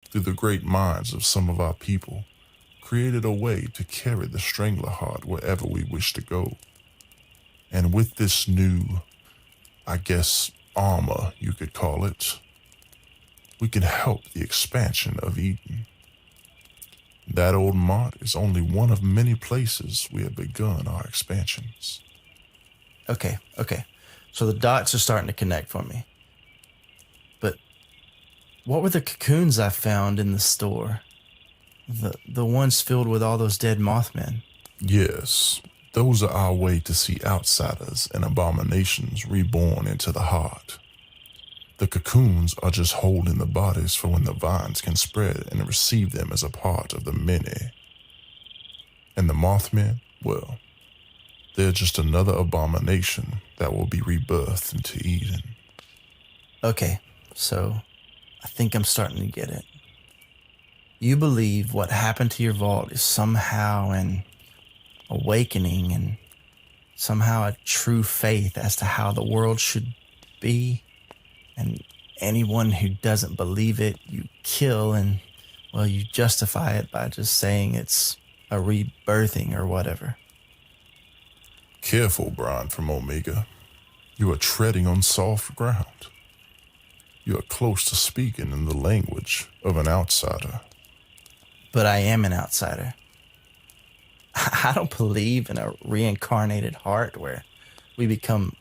through the great minds of some of our people, created a way to carry the Strangler Heart wherever we wish to go. And with this new, I guess, armor, you could call it, we can help the expansion of Eden. That old mart is only one of many places we have begun our expansions. Okay. So the dots are starting to connect for me. But what were the cocoons I found in the store? The ones filled with all those dead Mothmen? Yes, those are our way to see outsiders and abominations reborn into the heart. The cocoons are just holding the bodies for when the vines can spread and receive them as a part of the many. And the Mothmen, well, they're just another abomination that will be rebirthed into Eden. Okay, so I think I'm starting to get it. You believe what happened to your vault is somehow an awakening and somehow a true faith as to how the world should be, and anyone who doesn't believe it, you kill, and, well, you justify it by just saying it's a rebirthing or whatever. Careful, Brian from Omega. You are treading on soft ground. You are close to speaking in the language of an outsider. But I am an outsider. I don't believe in a reincarnated heart where we become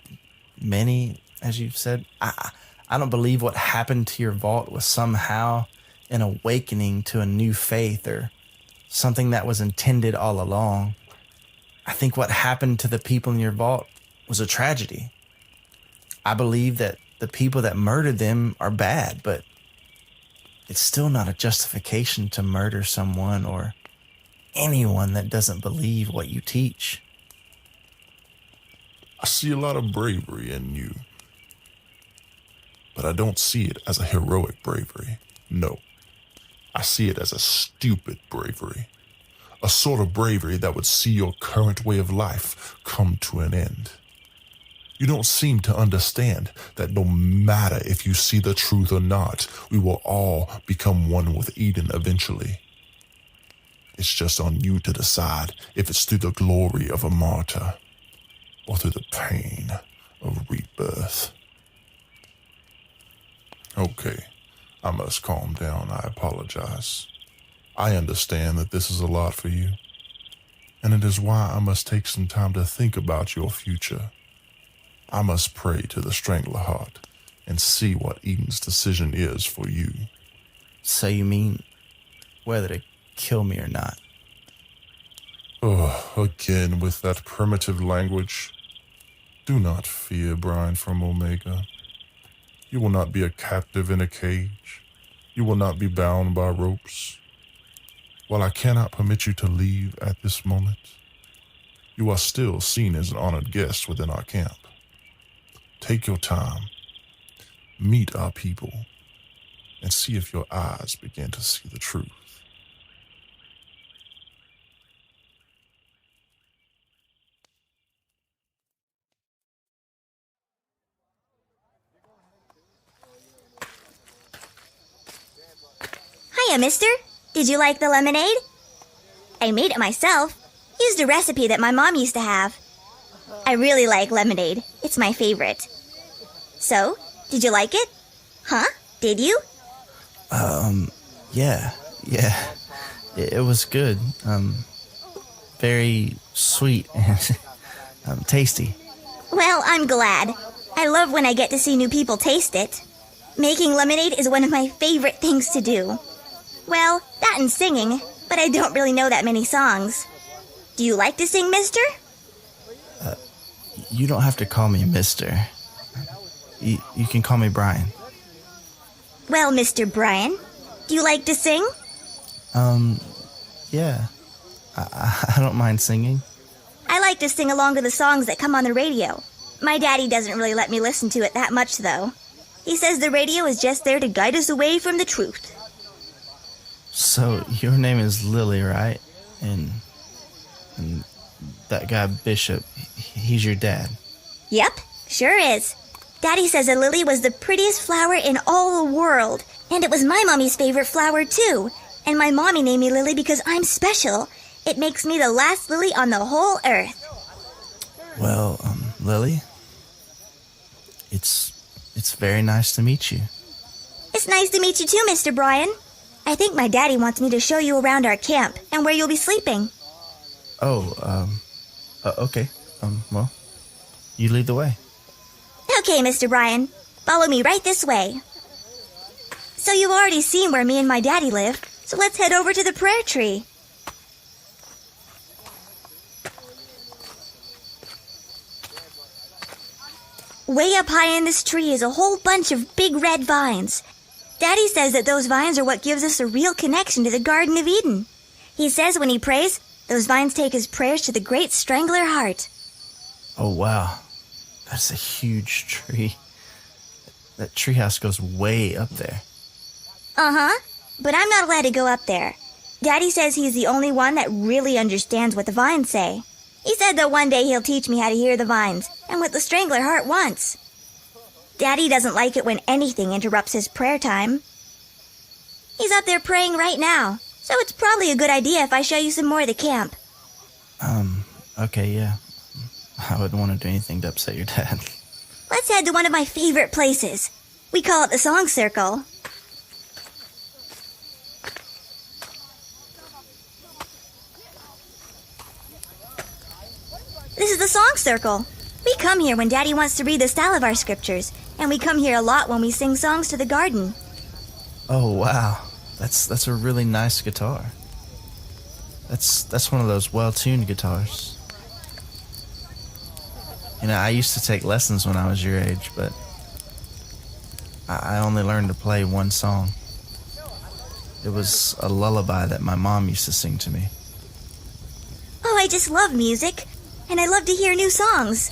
many, as you've said. I don't believe what happened to your vault was somehow an awakening to a new faith or something that was intended all along. I think what happened to the people in your vault was a tragedy. I believe that the people that murdered them are bad, but it's still not a justification to murder someone or anyone that doesn't believe what you teach. I see a lot of bravery in you, but I don't see it as a heroic bravery. No, I see it as a stupid bravery. A sort of bravery that would see your current way of life come to an end. You don't seem to understand that no matter if you see the truth or not, we will all become one with Eden eventually. It's just on you to decide if it's through the glory of a martyr or through the pain of rebirth. Okay, I must calm down. I apologize. I understand that this is a lot for you, and it is why I must take some time to think about your future. I must pray to the Strangler Heart and see what Eden's decision is for you. So you mean whether to kill me or not? Oh, again with that primitive language. Do not fear, Brian from Omega. You will not be a captive in a cage. You will not be bound by ropes. While I cannot permit you to leave at this moment, you are still seen as an honored guest within our camp. Take your time, meet our people, and see if your eyes begin to see the truth. Hiya, mister. Did you like the lemonade? I made it myself. Used a recipe that my mom used to have. I really like lemonade. It's my favorite. So, did you like it? Huh? Did you? Yeah. It was good. Very sweet and tasty. Well, I'm glad. I love when I get to see new people taste it. Making lemonade is one of my favorite things to do. Well, that and singing, but I don't really know that many songs. Do you like to sing, mister? You don't have to call me mister. You can call me Brian. Well, Mr. Brian, do you like to sing? Yeah. I don't mind singing. I like to sing along to the songs that come on the radio. My daddy doesn't really let me listen to it that much, though. He says the radio is just there to guide us away from the truth. So, your name is Lily, right? And that guy Bishop, he's your dad. Yep, sure is. Daddy says a lily was the prettiest flower in all the world, And it was my mommy's favorite flower, too. And my mommy named me Lily because I'm special. It makes me the last lily on the whole earth. Well, Lily, it's very nice to meet you. It's nice to meet you too, Mr. Brian. I think my daddy wants me to show you around our camp and where you'll be sleeping. Oh, okay. Well, you lead the way. Okay, Mr. Brian. Follow me right this way. So you've already seen where me and my daddy live, so let's head over to the prayer tree. Way up high in this tree is a whole bunch of big red vines. Daddy says that those vines are what gives us a real connection to the Garden of Eden. He says when he prays, those vines take his prayers to the great strangler heart. Oh, wow. That's a huge tree. That treehouse goes way up there. Uh-huh. But I'm not allowed to go up there. Daddy says he's the only one that really understands what the vines say. He said that one day he'll teach me how to hear the vines and what the strangler heart wants. Daddy doesn't like it when anything interrupts his prayer time. He's up there praying right now, so it's probably a good idea if I show you some more of the camp. Okay, yeah. I wouldn't want to do anything to upset your dad. Let's head to one of my favorite places. We call it the Song Circle. This is the Song Circle. We come here when Daddy wants to read the style of our scriptures, and we come here a lot when we sing songs to the garden. Oh, wow. That's a really nice guitar. That's one of those well-tuned guitars. You know, I used to take lessons when I was your age, but I only learned to play one song. It was a lullaby that my mom used to sing to me. Oh, I just love music, and I love to hear new songs.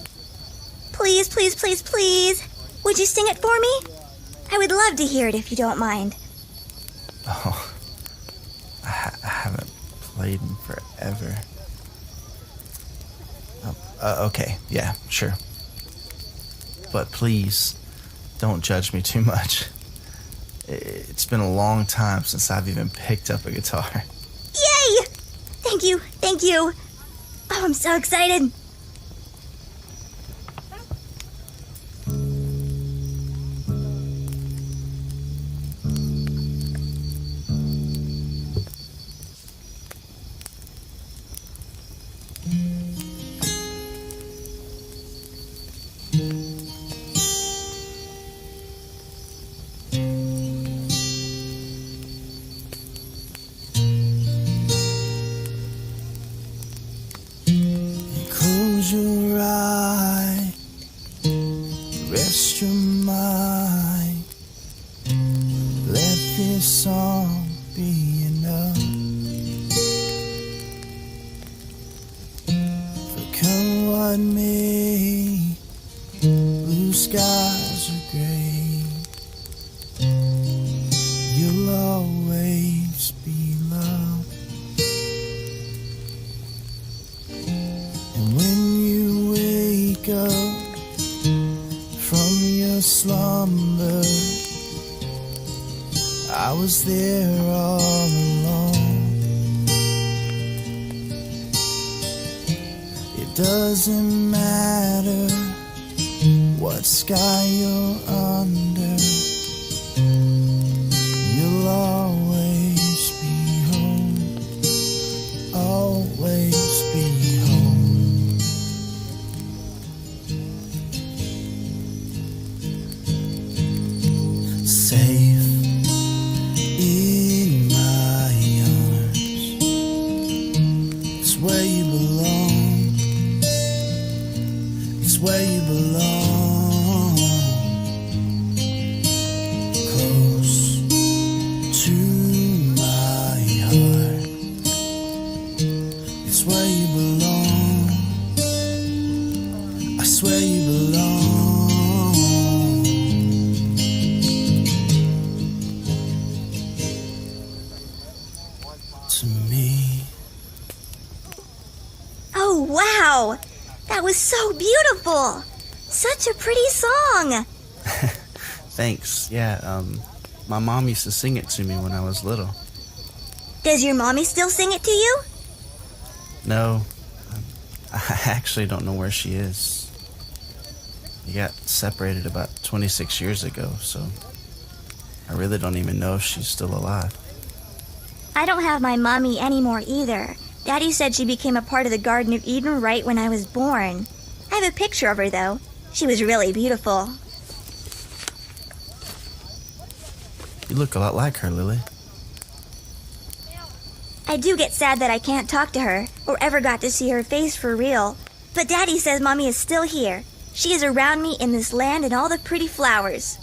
Please, please, please, please, would you sing it for me? I would love to hear it if you don't mind. Oh, I haven't played in forever. Okay, yeah, sure. But please, don't judge me too much. It's been a long time since I've even picked up a guitar. Yay! Thank you, thank you. Oh, I'm so excited. Close your eyes, rest your mind. Let this song be enough. For come what may, blue skies are gray. You'll always be loved. And when you wake up from your slumber, I was there all along. It doesn't matter what sky you're under, you'll always be home, always be home. Safe in my arms, it's where you belong, it's where you belong. Close to my heart, it's where you belong, I swear you belong. To me. Oh, wow! That was so beautiful! Such a pretty song! Thanks. Yeah, my mom used to sing it to me when I was little. Does your mommy still sing it to you? No, I actually don't know where she is. We got separated about 26 years ago, so I really don't even know if she's still alive. I don't have my mommy anymore either. Daddy said she became a part of the Garden of Eden right when I was born. I have a picture of her, though. She was really beautiful. You look a lot like her, Lily. I do get sad that I can't talk to her or ever got to see her face for real. But Daddy says Mommy is still here. She is around me in this land and all the pretty flowers.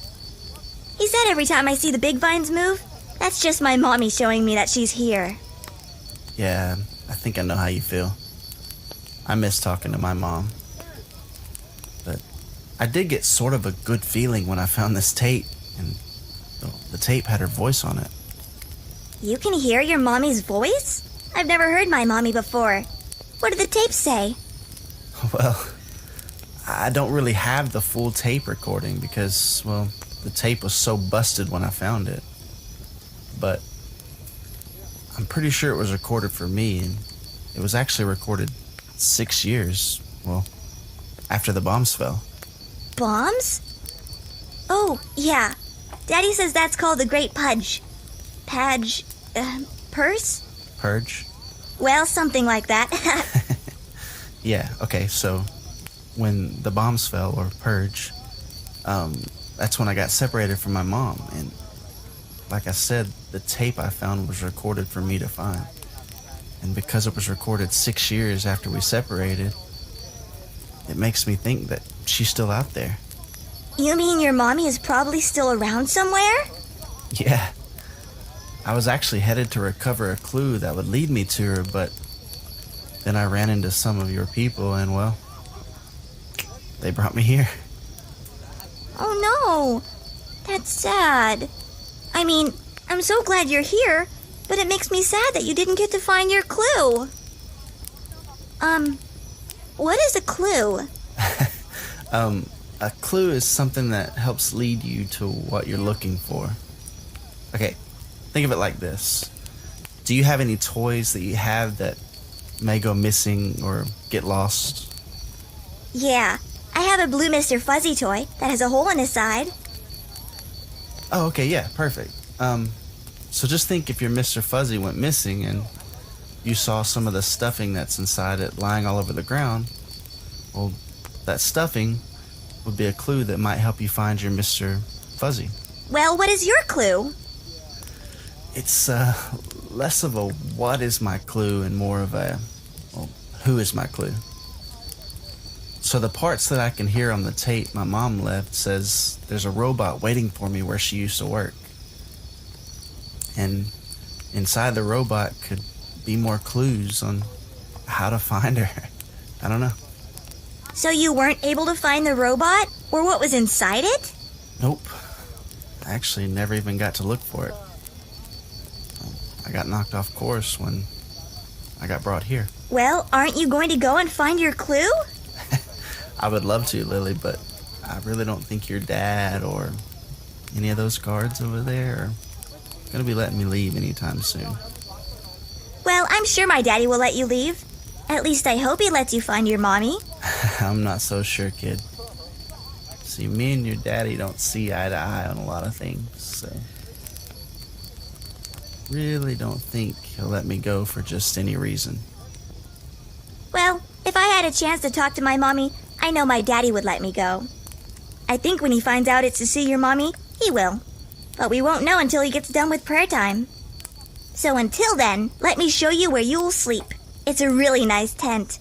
He said every time I see the big vines move, that's just my mommy showing me that she's here. Yeah, I think I know how you feel. I miss talking to my mom. But I did get sort of a good feeling when I found this tape, and the tape had her voice on it. You can hear your mommy's voice? I've never heard my mommy before. What did the tape say? Well, I don't really have the full tape recording because, well, the tape was so busted when I found it. But I'm pretty sure it was recorded for me, and it was actually recorded 6 years, well, after the bombs fell. Bombs? Oh, yeah. Daddy says that's called the Great Pudge. Purse? Purge? Well, something like that. Yeah, okay, so when the bombs fell, or purge, that's when I got separated from my mom, and like I said, the tape I found was recorded for me to find. And because it was recorded 6 years after we separated, it makes me think that she's still out there. You mean your mommy is probably still around somewhere? Yeah. I was actually headed to recover a clue that would lead me to her, but then I ran into some of your people and, well, they brought me here. Oh no, that's sad. I mean, I'm so glad you're here, but it makes me sad that you didn't get to find your clue. What is a clue? A clue is something that helps lead you to what you're looking for. Okay, think of it like this. Do you have any toys that you have that may go missing or get lost? Yeah, I have a blue Mr. Fuzzy toy that has a hole in his side. Oh, okay, yeah, perfect. So just think if your Mr. Fuzzy went missing and you saw some of the stuffing that's inside it lying all over the ground, well, that stuffing would be a clue that might help you find your Mr. Fuzzy. Well, what is your clue? It's less of a what is my clue and more of a, well, who is my clue? So the parts that I can hear on the tape my mom left says there's a robot waiting for me where she used to work. And inside the robot could be more clues on how to find her. I don't know. So you weren't able to find the robot, or what was inside it? Nope. I actually never even got to look for it. I got knocked off course when I got brought here. Well, aren't you going to go and find your clue? I would love to, Lily, but I really don't think your dad or any of those guards over there are going to be letting me leave anytime soon. Well, I'm sure my daddy will let you leave. At least I hope he lets you find your mommy. I'm not so sure, kid. See, me and your daddy don't see eye to eye on a lot of things, so really don't think he'll let me go for just any reason. Well, if I had a chance to talk to my mommy, I know my daddy would let me go. I think when he finds out it's to see your mommy, he will. But we won't know until he gets done with prayer time. So until then, let me show you where you will sleep. It's a really nice tent.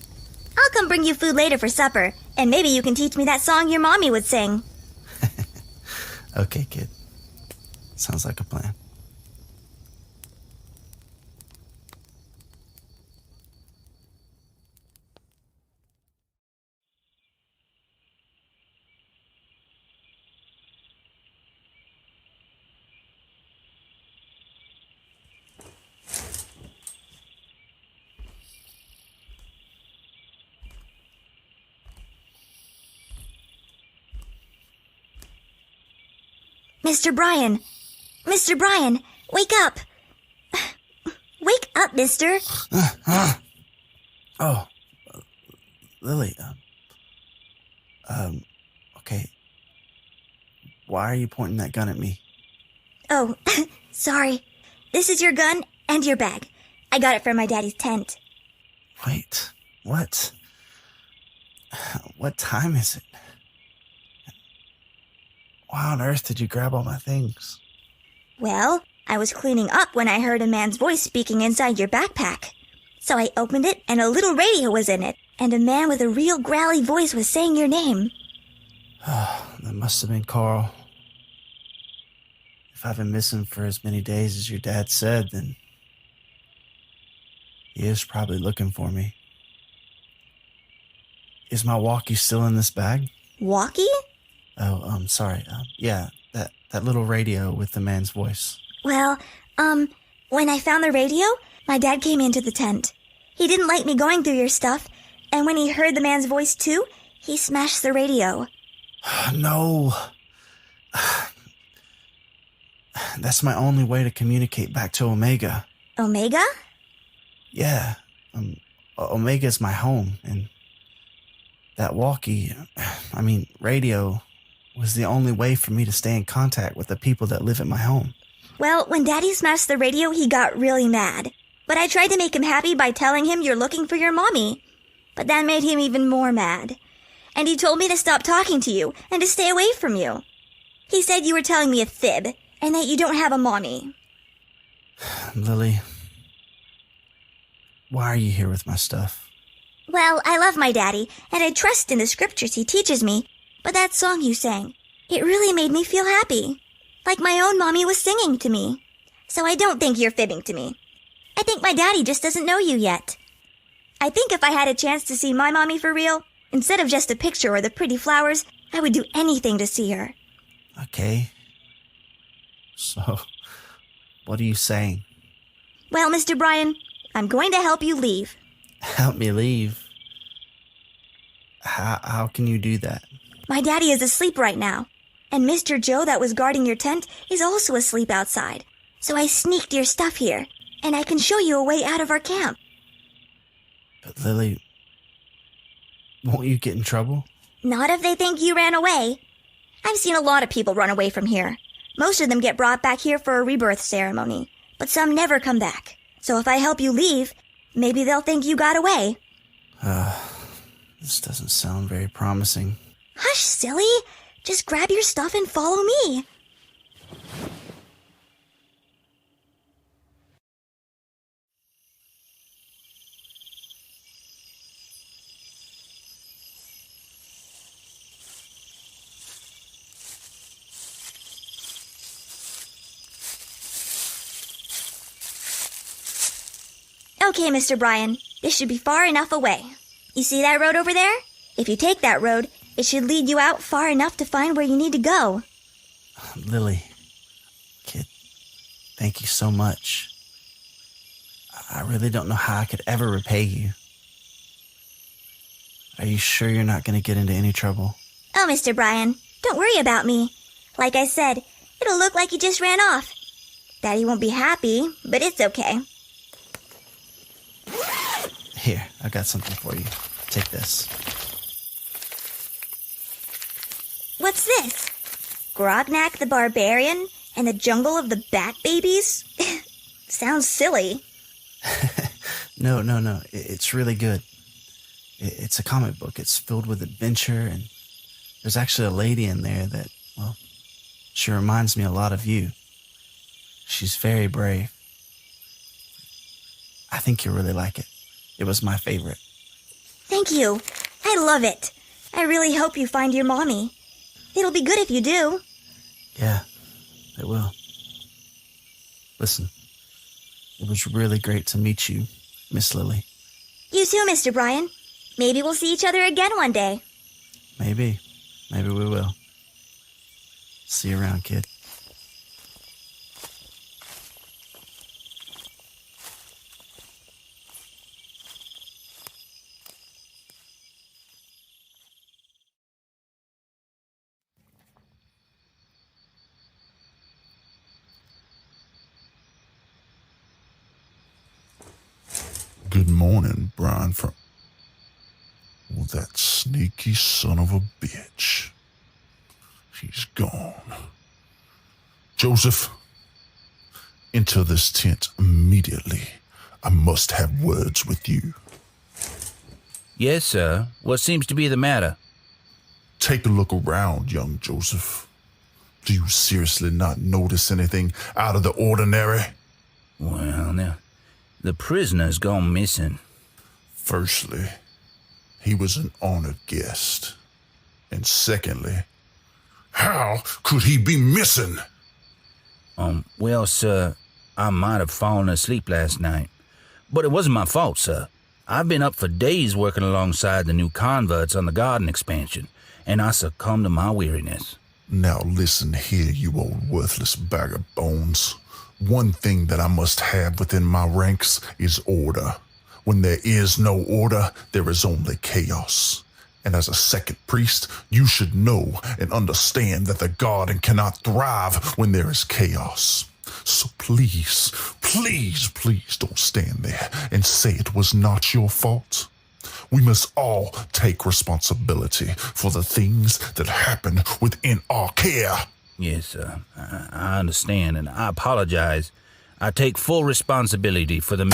I'll come bring you food later for supper, and maybe you can teach me that song your mommy would sing. Okay, kid. Sounds like a plan. Mr. Brian, Mr. Brian, wake up. Wake up, mister. Oh, Lily. Okay. Why are you pointing that gun at me? Oh, sorry. This is your gun and your bag. I got it from my daddy's tent. Wait, what? What time is it? Why on earth did you grab all my things? Well, I was cleaning up when I heard a man's voice speaking inside your backpack. So I opened it and a little radio was in it, and a man with a real growly voice was saying your name. That must have been Carl. If I've been missing for as many days as your dad said, then he is probably looking for me. Is my walkie still in this bag? Walkie? Oh, sorry. Yeah, that little radio with the man's voice. Well, when I found the radio, my dad came into the tent. He didn't like me going through your stuff, and when he heard the man's voice too, he smashed the radio. No. That's my only way to communicate back to Omega. Omega? Yeah, Omega's my home, and that radio, was the only way for me to stay in contact with the people that live at my home. Well, when Daddy smashed the radio, he got really mad. But I tried to make him happy by telling him you're looking for your mommy. But that made him even more mad. And he told me to stop talking to you and to stay away from you. He said you were telling me a fib and that you don't have a mommy. Lily, why are you here with my stuff? Well, I love my daddy, and I trust in the scriptures he teaches me. But that song you sang, it really made me feel happy. Like my own mommy was singing to me. So I don't think you're fibbing to me. I think my daddy just doesn't know you yet. I think if I had a chance to see my mommy for real, instead of just a picture or the pretty flowers, I would do anything to see her. Okay. So, what are you saying? Well, Mr. Brian, I'm going to help you leave. Help me leave? How can you do that? My daddy is asleep right now, and Mr. Joe that was guarding your tent is also asleep outside. So I sneaked your stuff here, and I can show you a way out of our camp. But Lily, won't you get in trouble? Not if they think you ran away. I've seen a lot of people run away from here. Most of them get brought back here for a rebirth ceremony, but some never come back. So if I help you leave, maybe they'll think you got away. This doesn't sound very promising. Hush, silly. Just grab your stuff and follow me. Okay, Mr. Brian, this should be far enough away. You see that road over there? If you take that road, it should lead you out far enough to find where you need to go. Lily, kid, thank you so much. I really don't know how I could ever repay you. Are you sure you're not going to get into any trouble? Oh, Mr. Brian, don't worry about me. Like I said, it'll look like you just ran off. Daddy won't be happy, but it's okay. Here, I got something for you. Take this. What's this? Grognak the Barbarian and the Jungle of the Bat Babies? Sounds silly. No. It's really good. It's a comic book. It's filled with adventure, and there's actually a lady in there that, well, she reminds me a lot of you. She's very brave. I think you'll really like it. It was my favorite. Thank you. I love it. I really hope you find your mommy. It'll be good if you do. Yeah, it will. Listen, it was really great to meet you, Miss Lily. You too, Mr. Brian. Maybe we'll see each other again one day. Maybe we will. See you around, kid. Good morning, Brian from... Oh, that sneaky son of a bitch. He's gone. Joseph, enter this tent immediately. I must have words with you. Yes, sir. What seems to be the matter? Take a look around, young Joseph. Do you seriously not notice anything out of the ordinary? Well, now, the prisoner's gone missing. Firstly, he was an honored guest. And secondly, how could he be missing? Well, sir, I might have fallen asleep last night. But it wasn't my fault, sir. I've been up for days working alongside the new converts on the garden expansion, and I succumbed to my weariness. Now listen here, you old worthless bag of bones. One thing that I must have within my ranks is order. When there is no order, there is only chaos. And as a second priest, you should know and understand that the garden cannot thrive when there is chaos. So please, please, please don't stand there and say it was not your fault. We must all take responsibility for the things that happen within our care. Yes, sir. I understand, and I apologize. I take full responsibility for the...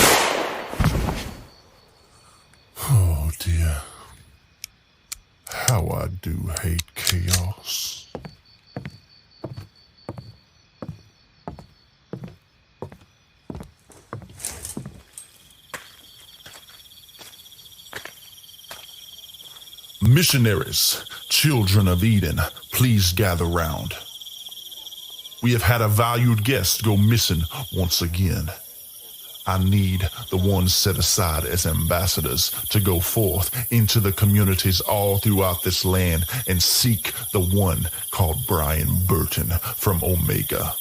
Oh dear. How I do hate chaos. Missionaries, children of Eden, please gather round. We have had a valued guest go missing once again. I need the ones set aside as ambassadors to go forth into the communities all throughout this land and seek the one called Brian Burton from Omega.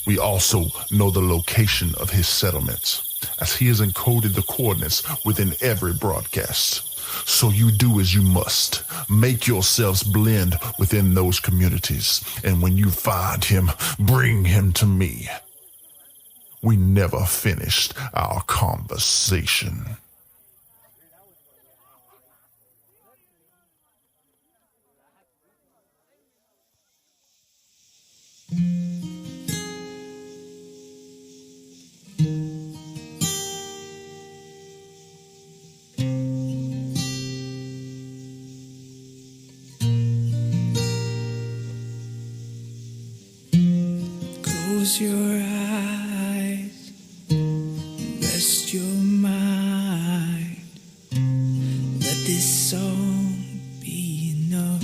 We also know the location of his settlements, as he has encoded the coordinates within every broadcast. So you do as you must. Make yourselves blend within those communities, and when you find him, bring him to me. We never finished our conversation. Close your eyes, rest your mind. Let this song be enough.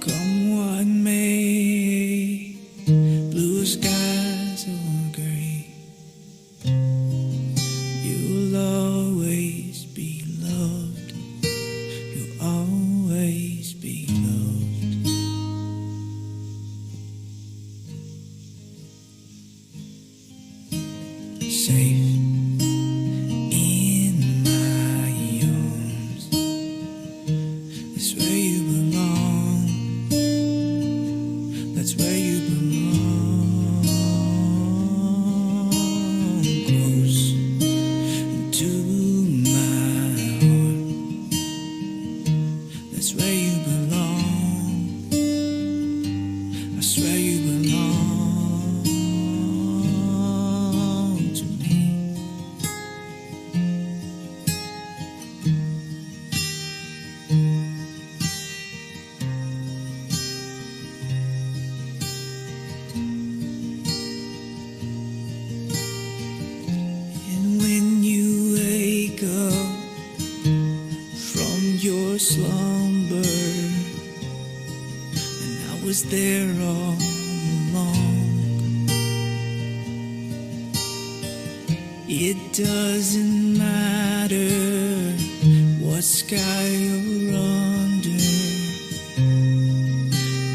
Come what may, blue skies or gray, you'll always be loved. You'll always be loved. Safe in my arms, that's where you belong. That's where you belong. Close to my heart, that's where you belong. I swear you belong. Your slumber, and I was there all along. It doesn't matter what sky you're under,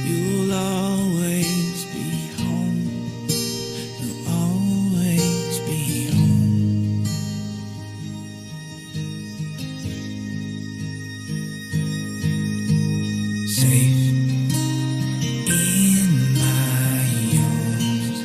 you'll always be home. You'll always be home. Safe in my arms,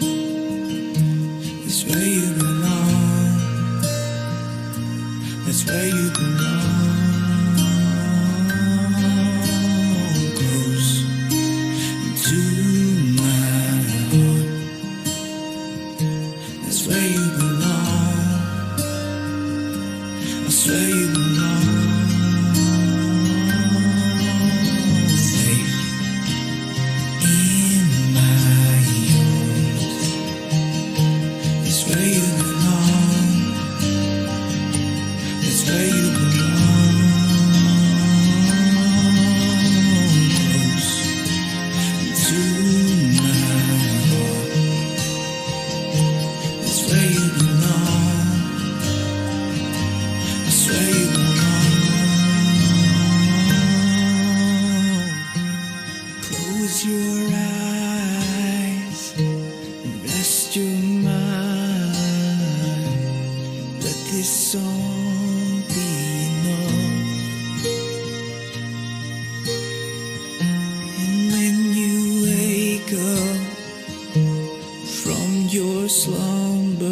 your slumber.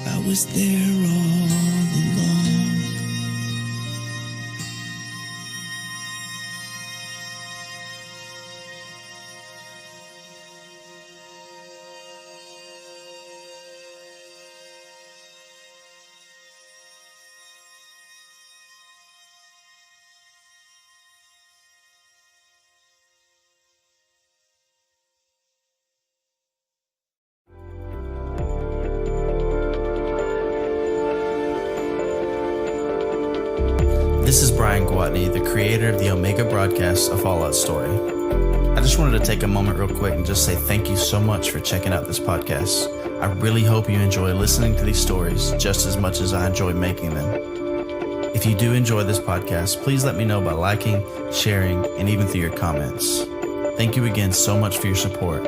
I was there all along. This is Brian Gwatney, the creator of the Omega broadcast, A Fallout Story. I just wanted to take a moment real quick and just say thank you so much for checking out this podcast. I really hope you enjoy listening to these stories just as much as I enjoy making them. If you do enjoy this podcast, please let me know by liking, sharing, and even through your comments. Thank you again so much for your support.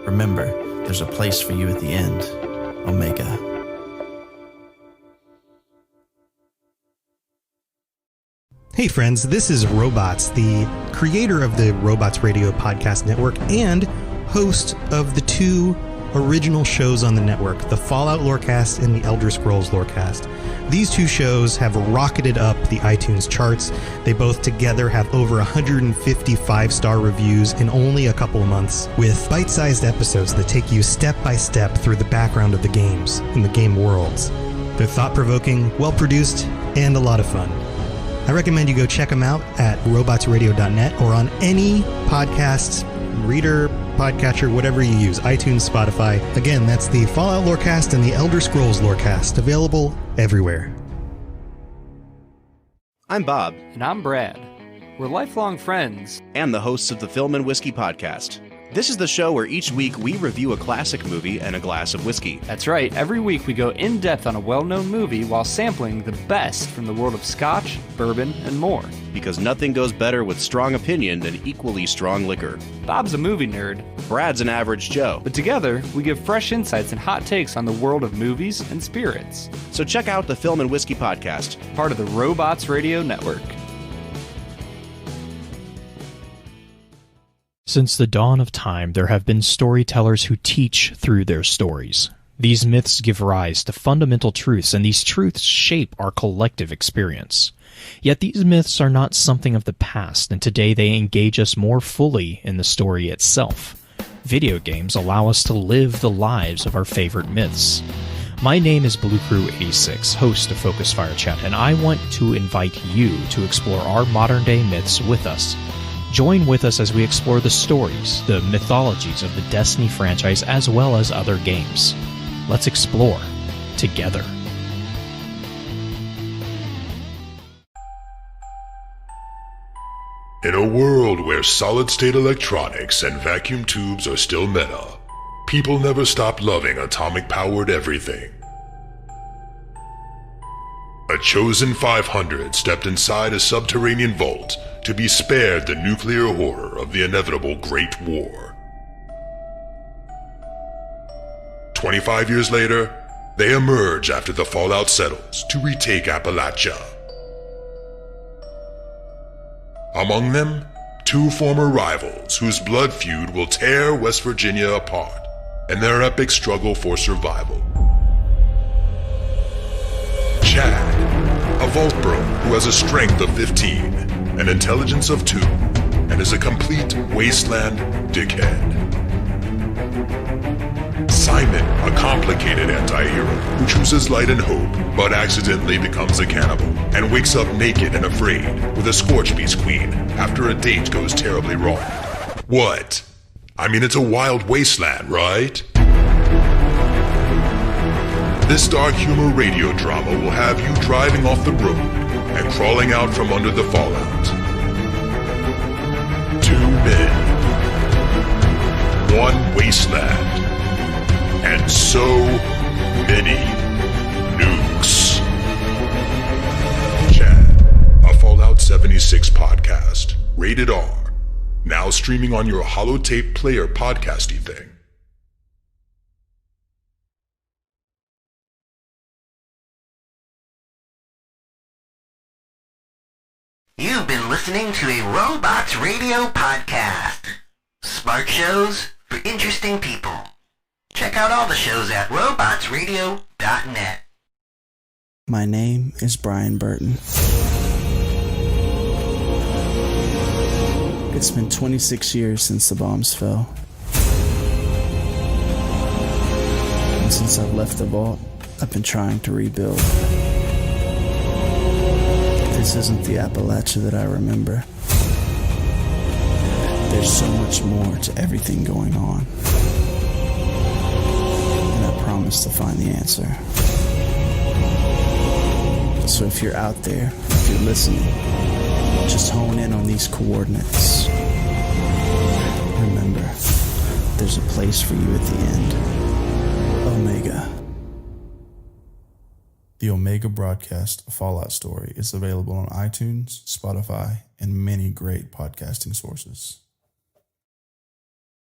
Remember, there's a place for you at the end. Omega. Hey friends, this is Robots, the creator of the Robots Radio Podcast Network and host of the two original shows on the network, the Fallout Lorecast and the Elder Scrolls Lorecast. These two shows have rocketed up the iTunes charts. They both together have over 150 five-star reviews in only a couple of months, with bite-sized episodes that take you step by step through the background of the games and the game worlds. They're thought-provoking, well-produced, and a lot of fun. I recommend you go check them out at robotsradio.net or on any podcast reader, podcatcher, whatever you use, iTunes, Spotify. Again, that's the Fallout Lorecast and the Elder Scrolls Lorecast, available everywhere. I'm Bob, And I'm Brad. We're lifelong friends. and the hosts of the Film and Whiskey Podcast. This is the show where each week we review a classic movie and a glass of whiskey. That's right, every week we go in depth on a well-known movie while sampling the best from the world of scotch, bourbon, and more. Because nothing goes better with strong opinion than equally strong liquor. Bob's a movie nerd, Brad's an average Joe. but together we give fresh insights and hot takes on the world of movies and spirits. So check out the Film and Whiskey Podcast. Part of the Robots Radio Network. Since the dawn of time, there have been storytellers who teach through their stories. These myths give rise to fundamental truths, and these truths shape our collective experience. Yet these myths are not something of the past, and today they engage us more fully in the story itself. Video games allow us to live the lives of our favorite myths. My name is Blue Crew 86, host of Focus Fire Chat, and I want to invite you to explore our modern-day myths with us. Join with us as we explore the stories, the mythologies of the Destiny franchise, as well as other games. Let's explore together. In a world where solid-state electronics and vacuum tubes are still meta, people never stop loving atomic-powered everything. A chosen 500 stepped inside a subterranean vault to be spared the nuclear horror of the inevitable Great War. 25 years later, they emerge after the fallout settles to retake Appalachia. Among them, two former rivals whose blood feud will tear West Virginia apart in their epic struggle for survival. Chad, a vault bro who has a strength of 15, an intelligence of 2, and is a complete wasteland dickhead. Simon, a complicated anti-hero who chooses light and hope, but accidentally becomes a cannibal, and wakes up naked and afraid with a Scorch Beast queen after a date goes terribly wrong. What? I mean, it's a wild wasteland, right? This dark humor radio drama will have you driving off the road and crawling out from under the fallout. 2 men, 1 wasteland, and so many nukes. Chad, a Fallout 76 podcast, rated R, now streaming on your holotape player podcasty thing. You've been listening to a Robots Radio podcast. Smart shows, for interesting people. Check out all the shows at robotsradio.net. My name is Brian Burton. It's been 26 years since the bombs fell. And since I've left the vault, I've been trying to rebuild. This isn't the Appalachia that I remember. There's so much more to everything going on. And I promise to find the answer. So if you're out there, if you're listening, just hone in on these coordinates. Remember, there's a place for you at the end. Omega. The Omega Broadcast Fallout Story is available on iTunes, Spotify, and many great podcasting sources.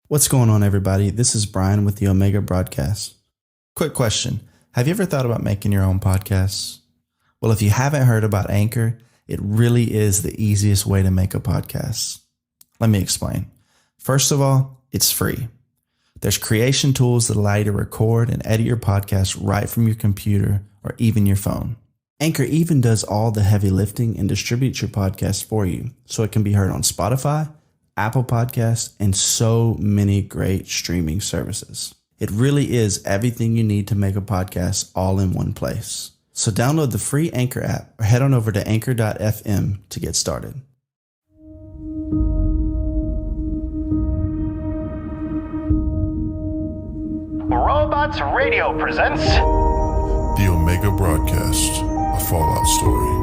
What's going on, everybody? This is Brian with the Omega Broadcast. Quick question. Have you ever thought about making your own podcasts? Well, if you haven't heard about Anchor, it really is the easiest way to make a podcast. Let me explain. First of all, it's free. There's creation tools that allow you to record and edit your podcast right from your computer or even your phone. Anchor even does all the heavy lifting and distributes your podcast for you, so it can be heard on Spotify, Apple Podcasts, and so many great streaming services. It really is everything you need to make a podcast all in one place. So download the free Anchor app or head on over to anchor.fm to get started. Robots Radio presents The Omega Broadcast, a Fallout Story.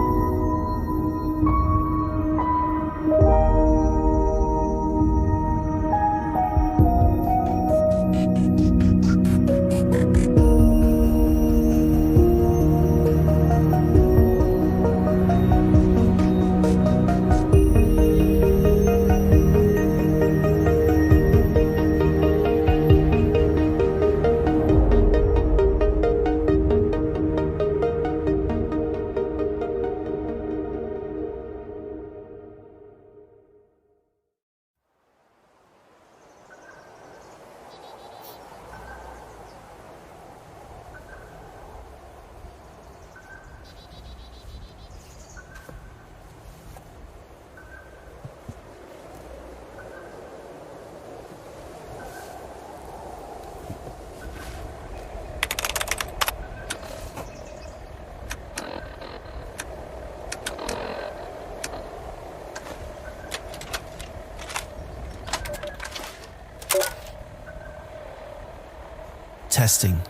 Testing.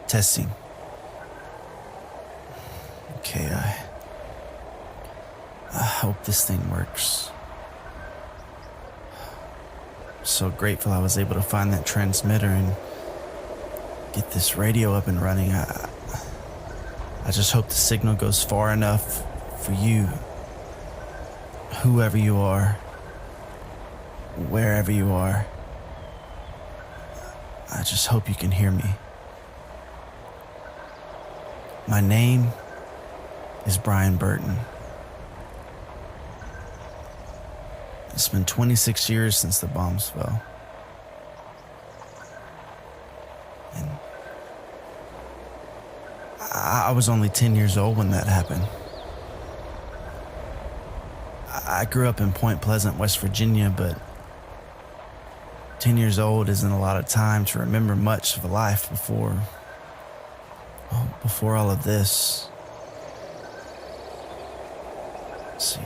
Testing. Okay, I hope this thing works. I'm so grateful I was able to find that transmitter and get this radio up and running. I just hope the signal goes far enough for you, whoever you are, wherever you are. I just hope you can hear me. My name is Brian Burton. It's been 26 years since the bombs fell. And I was only 10 years old when that happened. I grew up in Point Pleasant, West Virginia, but 10 years old isn't a lot of time to remember much of a life before all of this. See,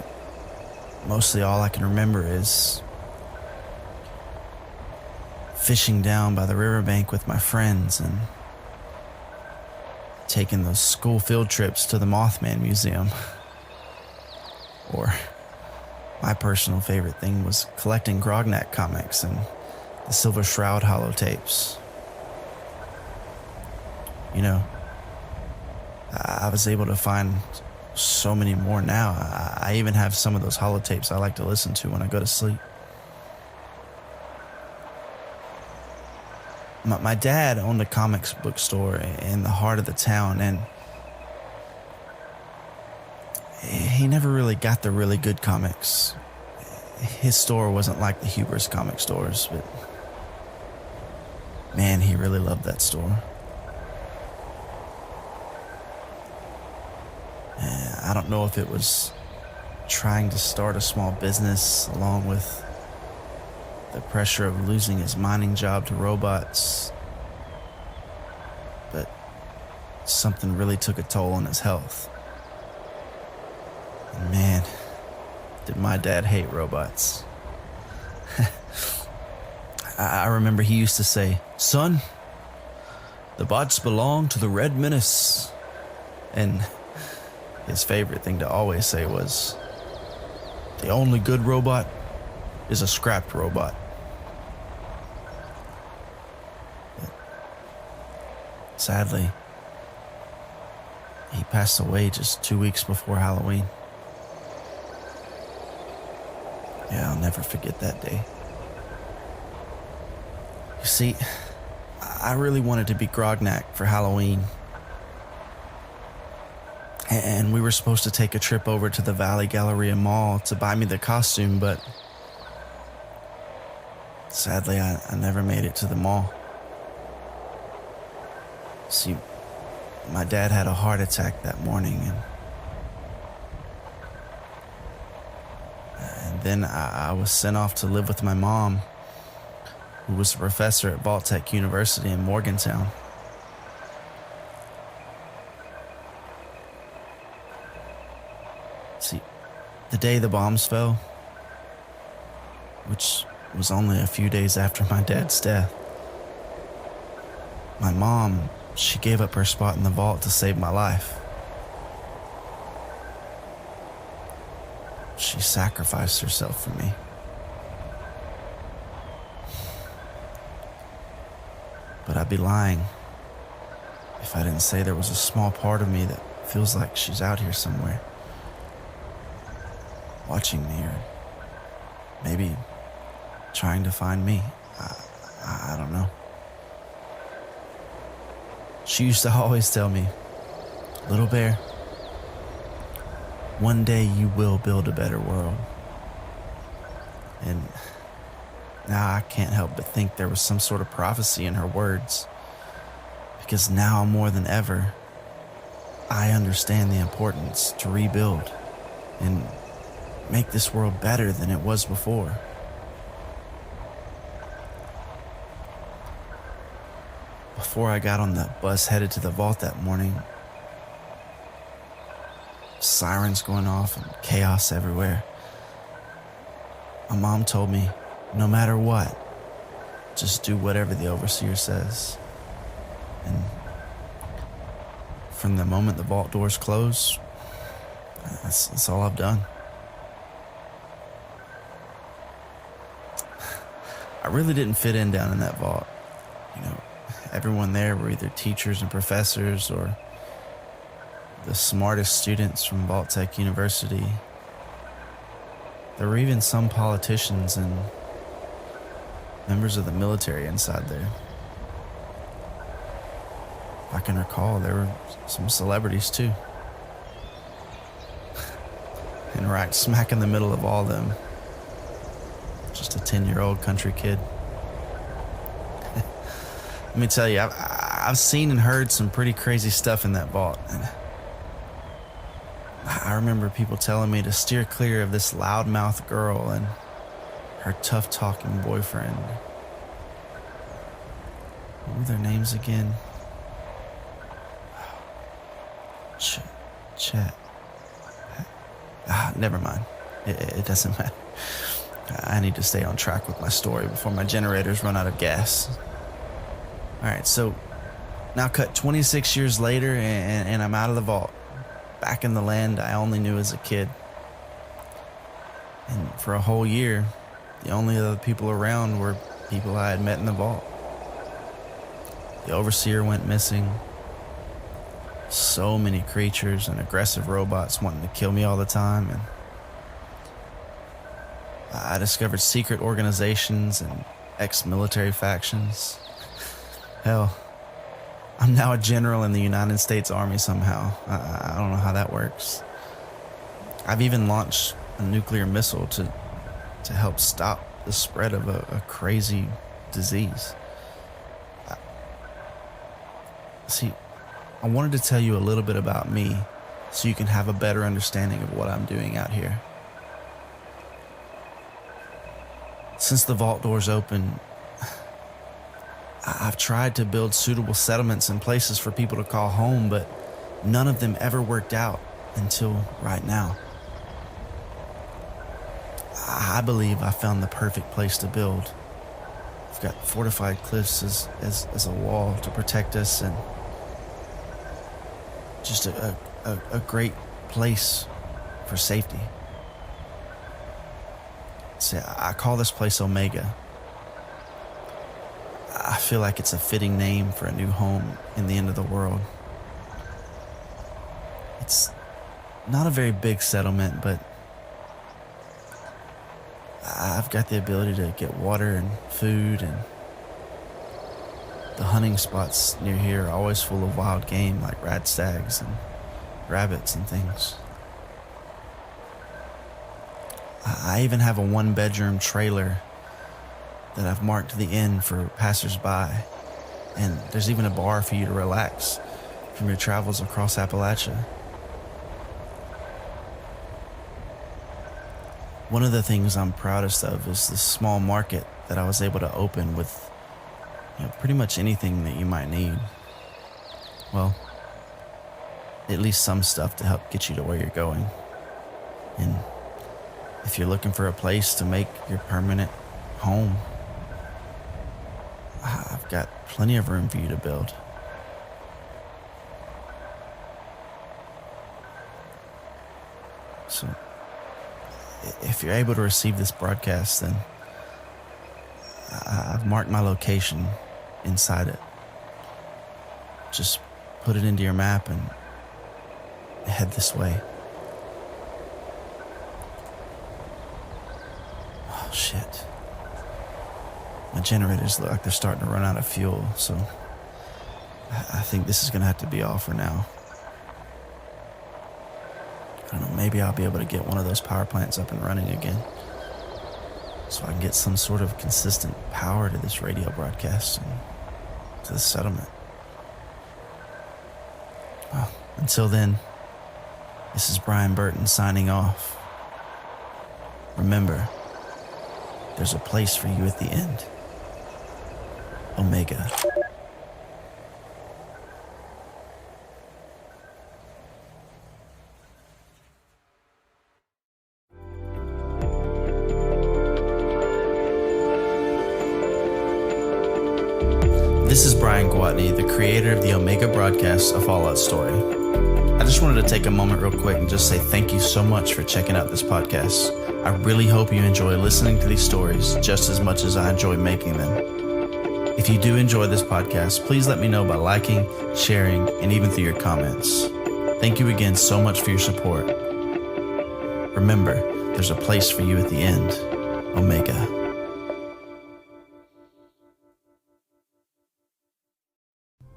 mostly all I can remember is fishing down by the riverbank with my friends and taking those school field trips to the Mothman Museum. Or my personal favorite thing was collecting Grognak comics and the Silver Shroud holotapes. You know, I was able to find so many more now. I even have some of those holotapes I like to listen to when I go to sleep. My dad owned a comics book store in the heart of the town, and he never really got the really good comics. His store wasn't like the Huber's comic stores, but Man, he really loved that store. And I don't know if it was trying to start a small business along with the pressure of losing his mining job to robots, but something really took a toll on his health. And man, did my dad hate robots. I remember he used to say, "Son, the bots belong to the Red Menace." And his favorite thing to always say was, "The only good robot is a scrapped robot." But sadly, he passed away just 2 weeks before Halloween. Yeah, I'll never forget that day. You see, I really wanted to be Grognak for Halloween. And we were supposed to take a trip over to the Valley Galleria Mall to buy me the costume, but sadly, I never made it to the mall. See, my dad had a heart attack that morning, and then I was sent off to live with my mom, who was a professor at Vault-Tec University in Morgantown. See, the day the bombs fell, which was only a few days after my dad's death, my mom, she gave up her spot in the vault to save my life. She sacrificed herself for me. But I'd be lying if I didn't say there was a small part of me that feels like she's out here somewhere, watching me, or maybe trying to find me. I don't know. She used to always tell me, "Little bear, one day you will build a better world." And now I can't help but think there was some sort of prophecy in her words, because now more than ever, I understand the importance to rebuild and make this world better than it was before. Before I got on the bus headed to the vault that morning, sirens going off and chaos everywhere, my mom told me, no matter what, just do whatever the overseer says. And from the moment the vault doors close, that's all I've done. I really didn't fit in down in that vault. You know, everyone there were either teachers and professors or the smartest students from Vault-Tec University. There were even some politicians and members of the military inside there. If I can recall, there were some celebrities too. And right smack in the middle of all them, just a 10-year-old country kid. Let me tell you, I've seen and heard some pretty crazy stuff in that vault. And I remember people telling me to steer clear of this loudmouth girl and her tough-talking boyfriend. What were their names again? Chet. Never mind. It doesn't matter. I need to stay on track with my story before my generators run out of gas. Alright, so now cut 26 years later and I'm out of the vault, back in the land I only knew as a kid. And for a whole year, the only other people around were people I had met in the vault. The overseer went missing. So many creatures and aggressive robots wanting to kill me all the time, and I discovered secret organizations and ex-military factions. Hell, I'm now a general in the United States Army somehow. I don't know how that works. I've even launched a nuclear missile to help stop the spread of a crazy disease. See, I wanted to tell you a little bit about me so you can have a better understanding of what I'm doing out here. Since the vault doors open, I've tried to build suitable settlements and places for people to call home, but none of them ever worked out until right now. I believe I found the perfect place to build. We've got fortified cliffs as a wall to protect us, and just a great place for safety. See, I call this place Omega. I feel like it's a fitting name for a new home in the end of the world. It's not a very big settlement, but I've got the ability to get water and food, and the hunting spots near here are always full of wild game like rat stags and rabbits and things. I even have a one-bedroom trailer that I've marked the inn for passersby, and there's even a bar for you to relax from your travels across Appalachia. One of the things I'm proudest of is this small market that I was able to open with, pretty much anything that you might need. Well, at least some stuff to help get you to where you're going. And if you're looking for a place to make your permanent home, I've got plenty of room for you to build. So, if you're able to receive this broadcast, then I've marked my location inside it. Just put it into your map and head this way. Oh, shit. My generators look like they're starting to run out of fuel, so I think this is going to have to be all for now. I don't know, maybe I'll be able to get one of those power plants up and running again, so I can get some sort of consistent power to this radio broadcast and to the settlement. Well, until then, this is Brian Burton signing off. Remember, there's a place for you at the end. Omega. This is Brian Gwatney, the creator of the Omega broadcast, A Fallout Story. I just wanted to take a moment real quick and just say thank you so much for checking out this podcast. I really hope you enjoy listening to these stories just as much as I enjoy making them. If you do enjoy this podcast, please let me know by liking, sharing, and even through your comments. Thank you again so much for your support. Remember, there's a place for you at the end. Omega.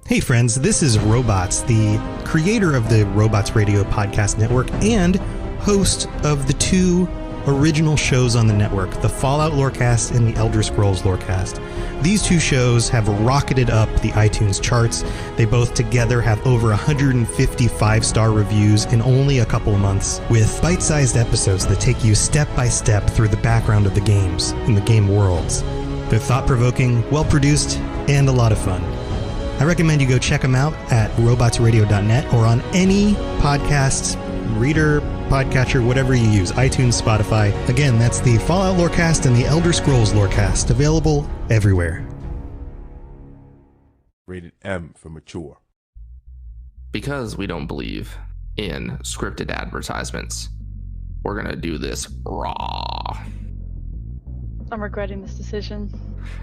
Hey friends, this is Robots, the creator of the Robots Radio Podcast Network and host of the two original shows on the network, the Fallout Lorecast and the Elder Scrolls Lorecast. These two shows have rocketed up the iTunes charts. They both together have over 150 5-star reviews in only a couple of months, with bite-sized episodes that take you step by step through the background of the games and the game worlds. They're thought-provoking, well-produced, and a lot of fun. I recommend you go check them out at robotsradio.net or on any podcast reader, podcatcher, whatever you use, iTunes, Spotify. Again, that's the Fallout Lorecast and the Elder Scrolls Lorecast, available everywhere. Rated M for mature. Because we don't believe in scripted advertisements, we're gonna do this raw. I'm regretting this decision.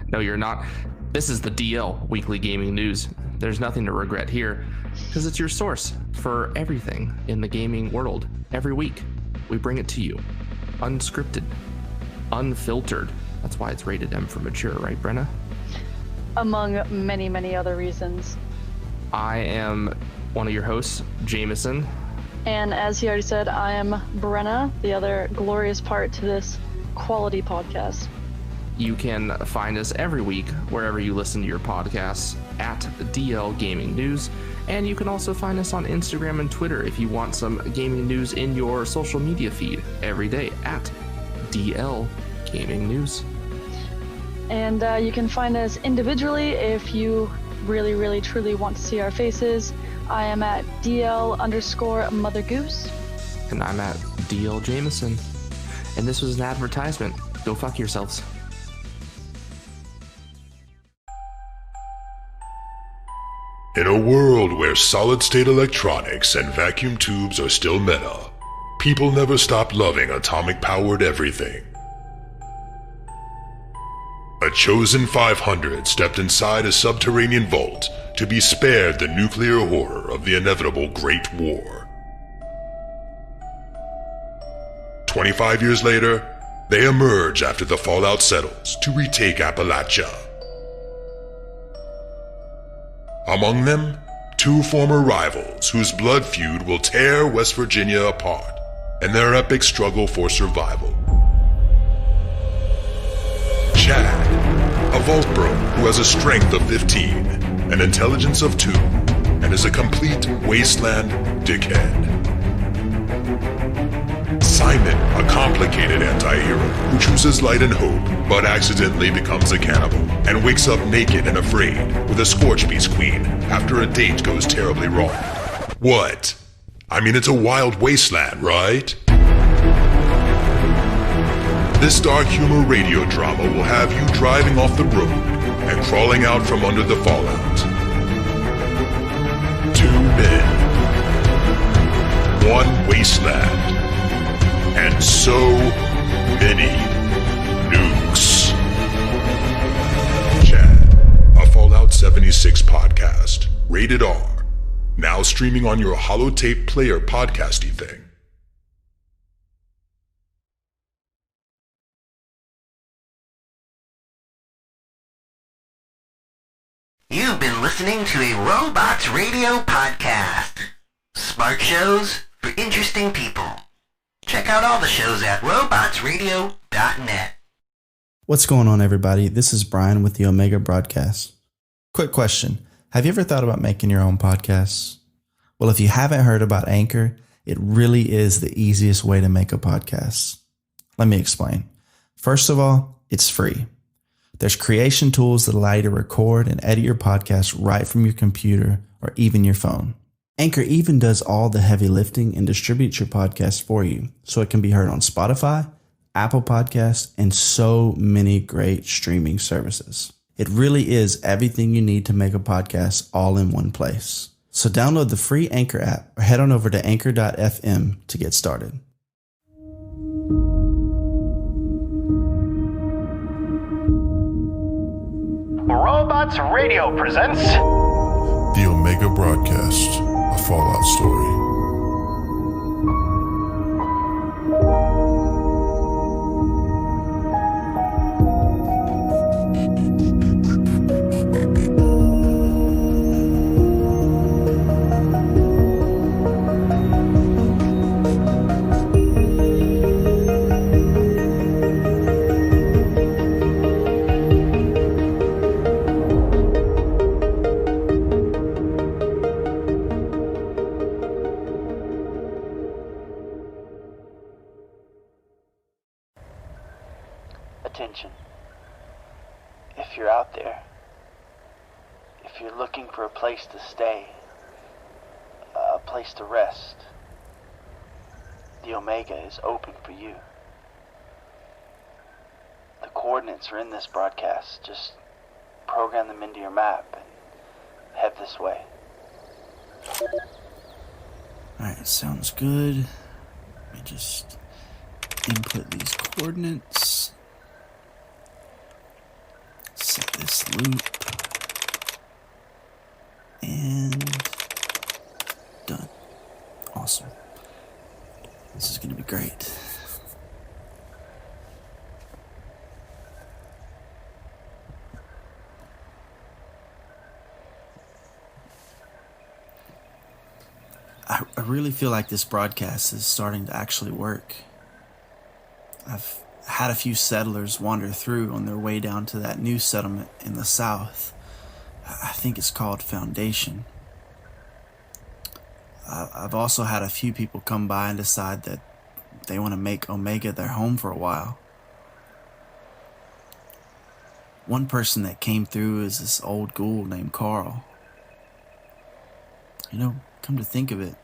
No, you're not. This is the DL, Weekly Gaming News. There's nothing to regret here, because it's your source for everything in the gaming world. Every week, we bring it to you. Unscripted. Unfiltered. That's why it's rated M for mature, right, Brenna? Among many, many other reasons. I am one of your hosts, Jameson. And as he already said, I am Brenna, the other glorious part to this quality podcast. You can find us every week wherever you listen to your podcasts at DL Gaming News. And you can also find us on Instagram and Twitter if you want some gaming news in your social media feed every day at DL Gaming News. And you can find us individually if you really, really, truly want to see our faces. I am at DL_Mother Goose. And I'm at DL Jameson. And this was an advertisement. Go fuck yourselves. In a world where solid-state electronics and vacuum tubes are still meta, people never stop loving atomic-powered everything. A chosen 500 stepped inside a subterranean vault to be spared the nuclear horror of the inevitable Great War. 25 years later, they emerge after the fallout settles to retake Appalachia. Among them, two former rivals whose blood feud will tear West Virginia apart in their epic struggle for survival. Chad, a vault bro who has a strength of 15, an intelligence of 2, and is a complete wasteland dickhead. Simon, a complicated anti-hero who chooses light and hope, but accidentally becomes a cannibal, and wakes up naked and afraid with a Scorchbeast queen after a date goes terribly wrong. What? I mean, it's a wild wasteland, right? This dark humor radio drama will have you driving off the road and crawling out from under the fallout. 2 men, 1 wasteland, and so many nukes. Chad, a Fallout 76 podcast, rated R, now streaming on your holotape player podcasty thing. You've been listening to a Robots Radio podcast. Smart shows for interesting people. Check out all the shows at robotsradio.net. What's going on, everybody? This is Brian with the Omega Broadcast. Quick question. Have you ever thought about making your own podcasts? Well, if you haven't heard about Anchor, it really is the easiest way to make a podcast. Let me explain. First of all, it's free. There's creation tools that allow you to record and edit your podcast right from your computer or even your phone. Anchor even does all the heavy lifting and distributes your podcast for you, so it can be heard on Spotify, Apple Podcasts, and so many great streaming services. It really is everything you need to make a podcast all in one place. So download the free Anchor app or head on over to anchor.fm to get started. Robots Radio presents The Omega Broadcast, a Fallout story. Attention. If you're out there, if you're looking for a place to stay, a place to rest, the Omega is open for you. The coordinates are in this broadcast. Just program them into your map and head this way. Alright, sounds good. Let me just input these coordinates. Set this loop. And done. Awesome. This is going to be great. I really feel like this broadcast is starting to actually work. I've had a few settlers wander through on their way down to that new settlement in the south. I think it's called Foundation. I've also had a few people come by and decide that they want to make Omega their home for a while. One person that came through is this old ghoul named Carl. You know, come to think of it,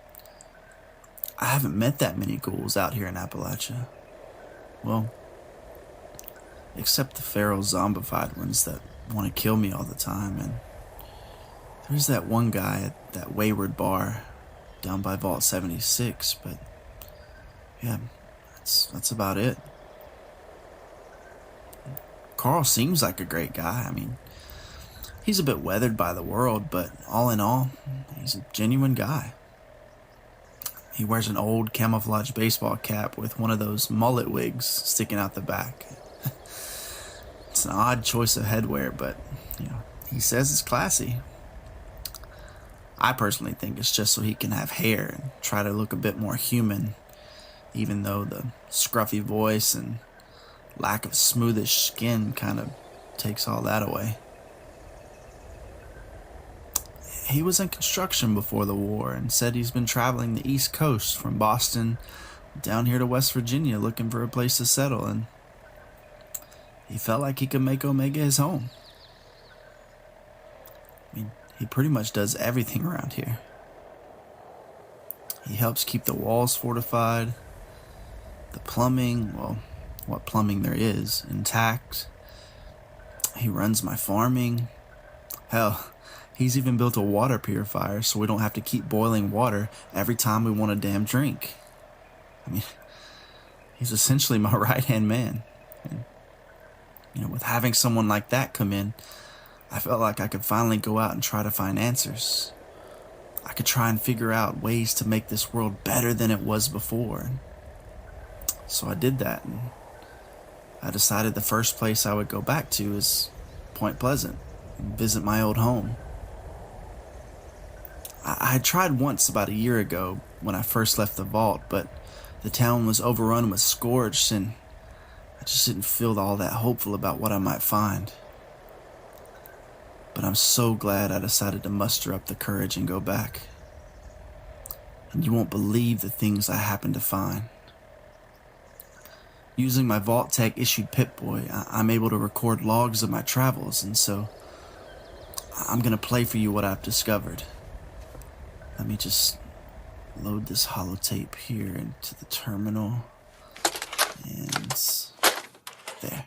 I haven't met that many ghouls out here in Appalachia. Well, except the feral zombified ones that want to kill me all the time. And there's that one guy at that wayward bar down by Vault 76, but yeah, that's about it. Carl seems like a great guy. I mean, he's a bit weathered by the world, but all in all, he's a genuine guy. He wears an old camouflage baseball cap with one of those mullet wigs sticking out the back. It's an odd choice of headwear, but, you know, he says it's classy. I personally think it's just so he can have hair and try to look a bit more human, even though the scruffy voice and lack of smoothish skin kind of takes all that away. He was in construction before the war and said he's been traveling the East Coast from Boston down here to West Virginia looking for a place to settle, and he felt like he could make Omega his home. I mean, he pretty much does everything around here. He helps keep the walls fortified, the plumbing, well, what plumbing there is, intact. He runs my farming. Hell, he's even built a water purifier so we don't have to keep boiling water every time we want a damn drink. I mean, he's essentially my right-hand man. And, you know, with having someone like that come in, I felt like I could finally go out and try to find answers. I could try and figure out ways to make this world better than it was before. So I did that, and I decided the first place I would go back to is Point Pleasant and visit my old home. I had tried once about a year ago when I first left the vault, but the town was overrun with scourge, and I just didn't feel all that hopeful about what I might find. But I'm so glad I decided to muster up the courage and go back. And you won't believe the things I happened to find. Using my Vault Tech issued Pip-Boy, I'm able to record logs of my travels, and so I'm going to play for you what I've discovered. Let me just load this holotape here into the terminal, and there.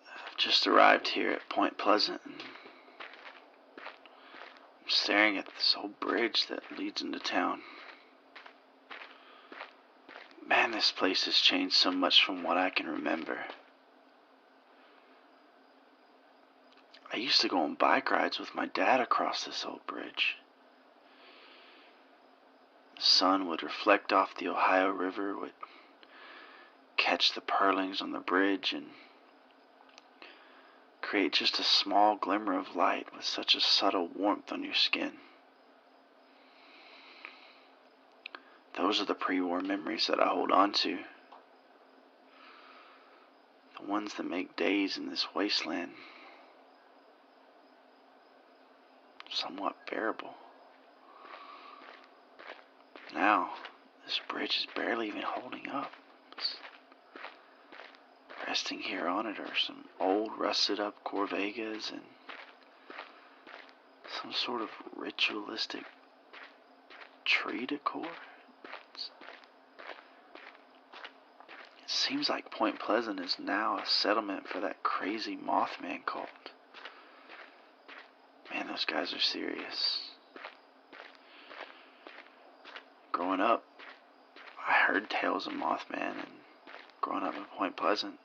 I've just arrived here at Point Pleasant. Staring at this old bridge that leads into town. Man, this place has changed so much from what I can remember. I used to go on bike rides with my dad across this old bridge. The sun would reflect off the Ohio River, would catch the purlings on the bridge, and create just a small glimmer of light with such a subtle warmth on your skin. Those are the pre-war memories that I hold on to. The ones that make days in this wasteland somewhat bearable. Now, this bridge is barely even holding up. Resting here on it are some old rusted up Corvegas and some sort of ritualistic tree decor. It seems like Point Pleasant is now a settlement for that crazy Mothman cult. Man, those guys are serious. Growing up, I heard tales of Mothman, and growing up in Point Pleasant,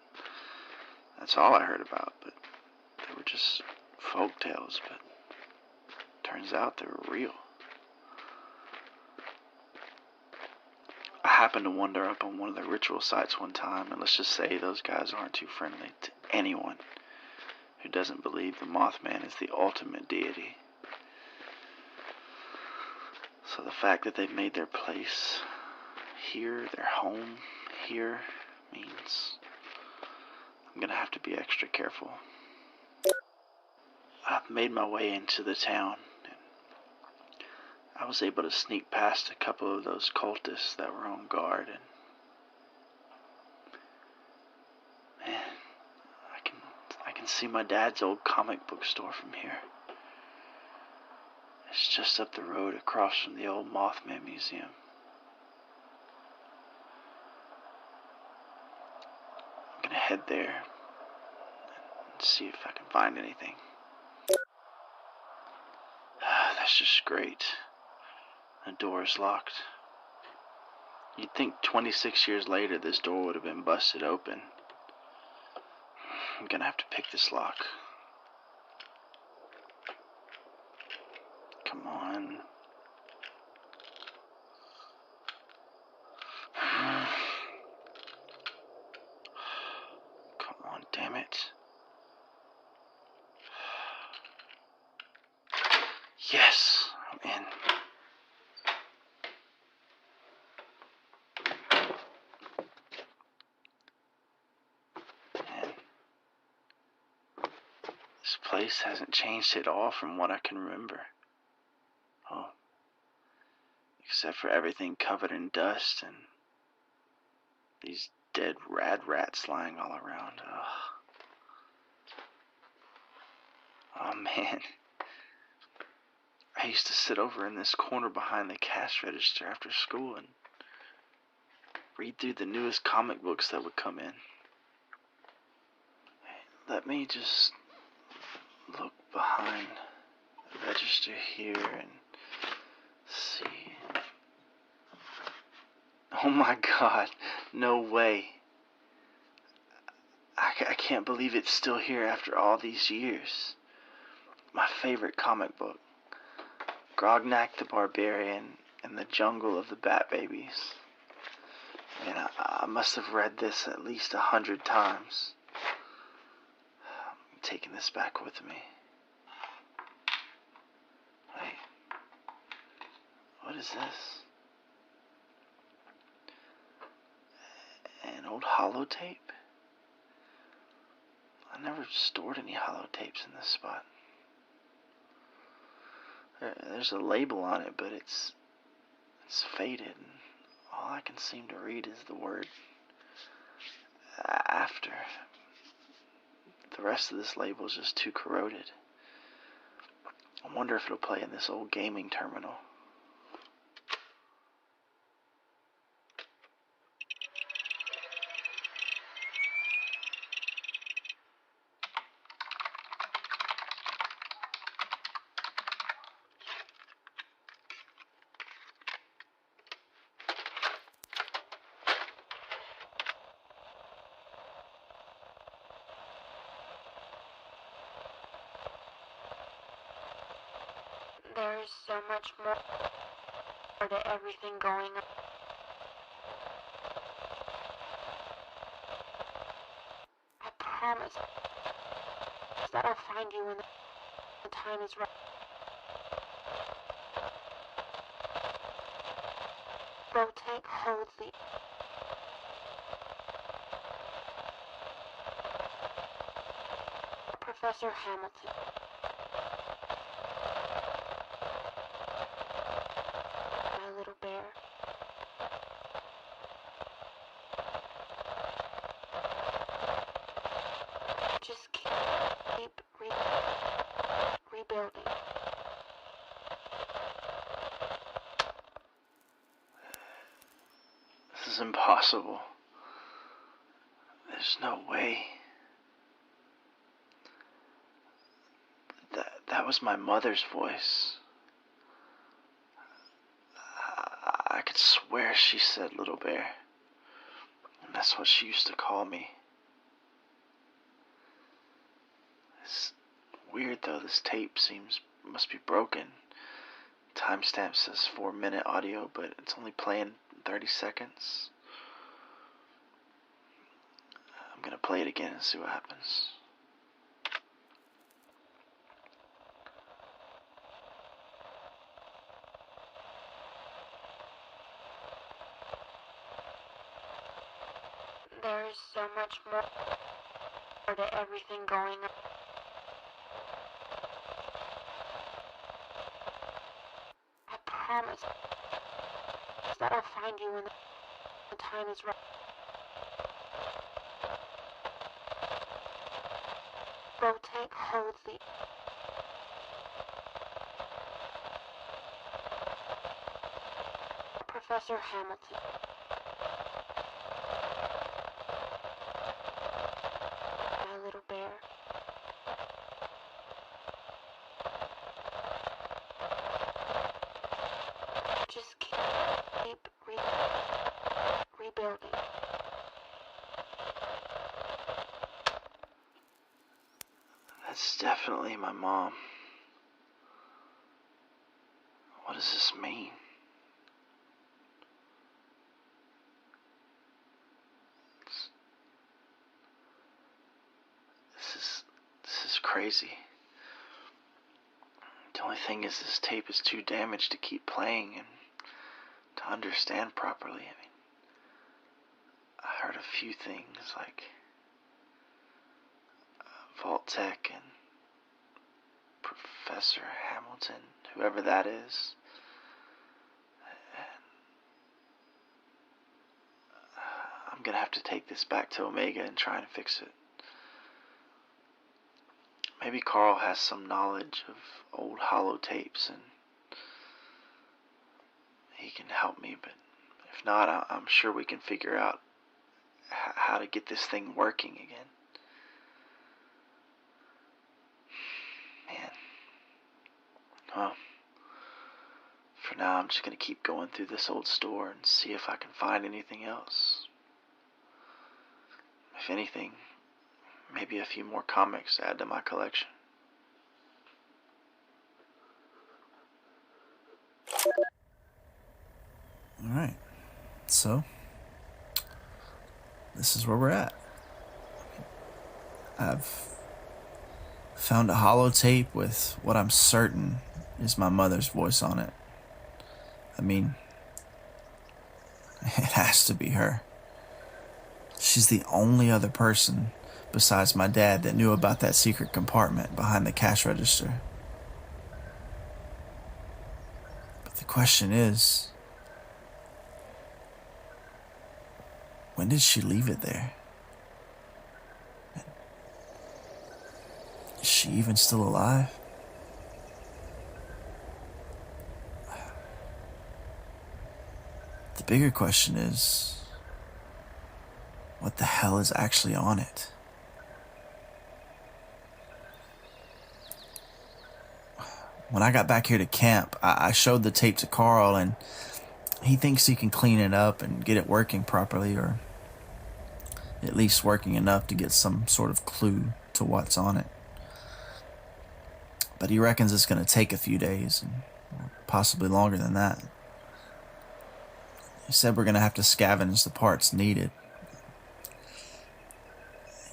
that's all I heard about, but they were just folk tales, but turns out they were real. I happened to wander up on one of the ritual sites one time, and let's just say those guys aren't too friendly to anyone who doesn't believe the Mothman is the ultimate deity. So the fact that they've made their place here, their home here, means I'm gonna have to be extra careful. I've made my way into the town, and I was able to sneak past a couple of those cultists that were on guard, and man, I can see my dad's old comic book store from here. It's just up the road across from the old Mothman Museum. I'm gonna head there and see if I can find anything. That's just great. The door is locked. You'd think 26 years later this door would have been busted open. I'm gonna have to pick this lock. Come on. Come on, damn it. Yes, I'm in. Man, this place hasn't changed at all from what I can remember. Oh, except for everything covered in dust and these dead rats lying all around. Oh man. I used to sit over in this corner behind the cash register after school and read through the newest comic books that would come in. Let me just look behind the register here and see. Oh my God, no way. I can't believe it's still here after all these years. My favorite comic book. Grognak the Barbarian and the Jungle of the Bat Babies. Man, I must have read this at least 100 times. I'm taking this back with me. Wait. What is this? An old holotape? I never stored any holotapes in this spot. There's a label on it, but it's faded, and all I can seem to read is the word after. The rest of this label is just too corroded. I wonder if it'll play in this old gaming terminal. There's so much more to everything going on. I promise that I'll find you when the time is right. Rotate, hold the... Professor Hamilton. My little bear. Just keep rebuilding. This is impossible. There's no way. That was my mother's voice. I could swear she said little bear. And that's what she used to call me. It's weird though, this tape must be broken. Timestamp says 4-minute audio, but it's only playing 30 seconds. I'm gonna play it again and see what happens. There is so much more to everything going on. I promise that I'll find you when the time is right. Rotate holds the Professor Hamilton. My little bear. Just keep rebuilding. That's definitely my mom. What does this mean? This is crazy. The only thing is this tape is too damaged to keep playing and to understand properly. I mean, I heard a few things like Vault Tech and Professor Hamilton, whoever that is. And I'm gonna have to take this back to Omega and try and fix it. Maybe Carl has some knowledge of old holotapes and he can help me, but if not, I'm sure we can figure out how to get this thing working again. Man. Well, for now, I'm just going to keep going through this old store and see if I can find anything else. If anything, maybe a few more comics to add to my collection. Alright, so this is where we're at. I've found a holotape with what I'm certain is my mother's voice on it. I mean, it has to be her. She's the only other person besides my dad that knew about that secret compartment behind the cash register. But the question is, when did she leave it there? Is she even still alive? The bigger question is, what the hell is actually on it? When I got back here to camp, I showed the tape to Carl, and he thinks he can clean it up and get it working properly, or at least working enough to get some sort of clue to what's on it. But he reckons it's going to take a few days, and possibly longer than that. He said we're going to have to scavenge the parts needed.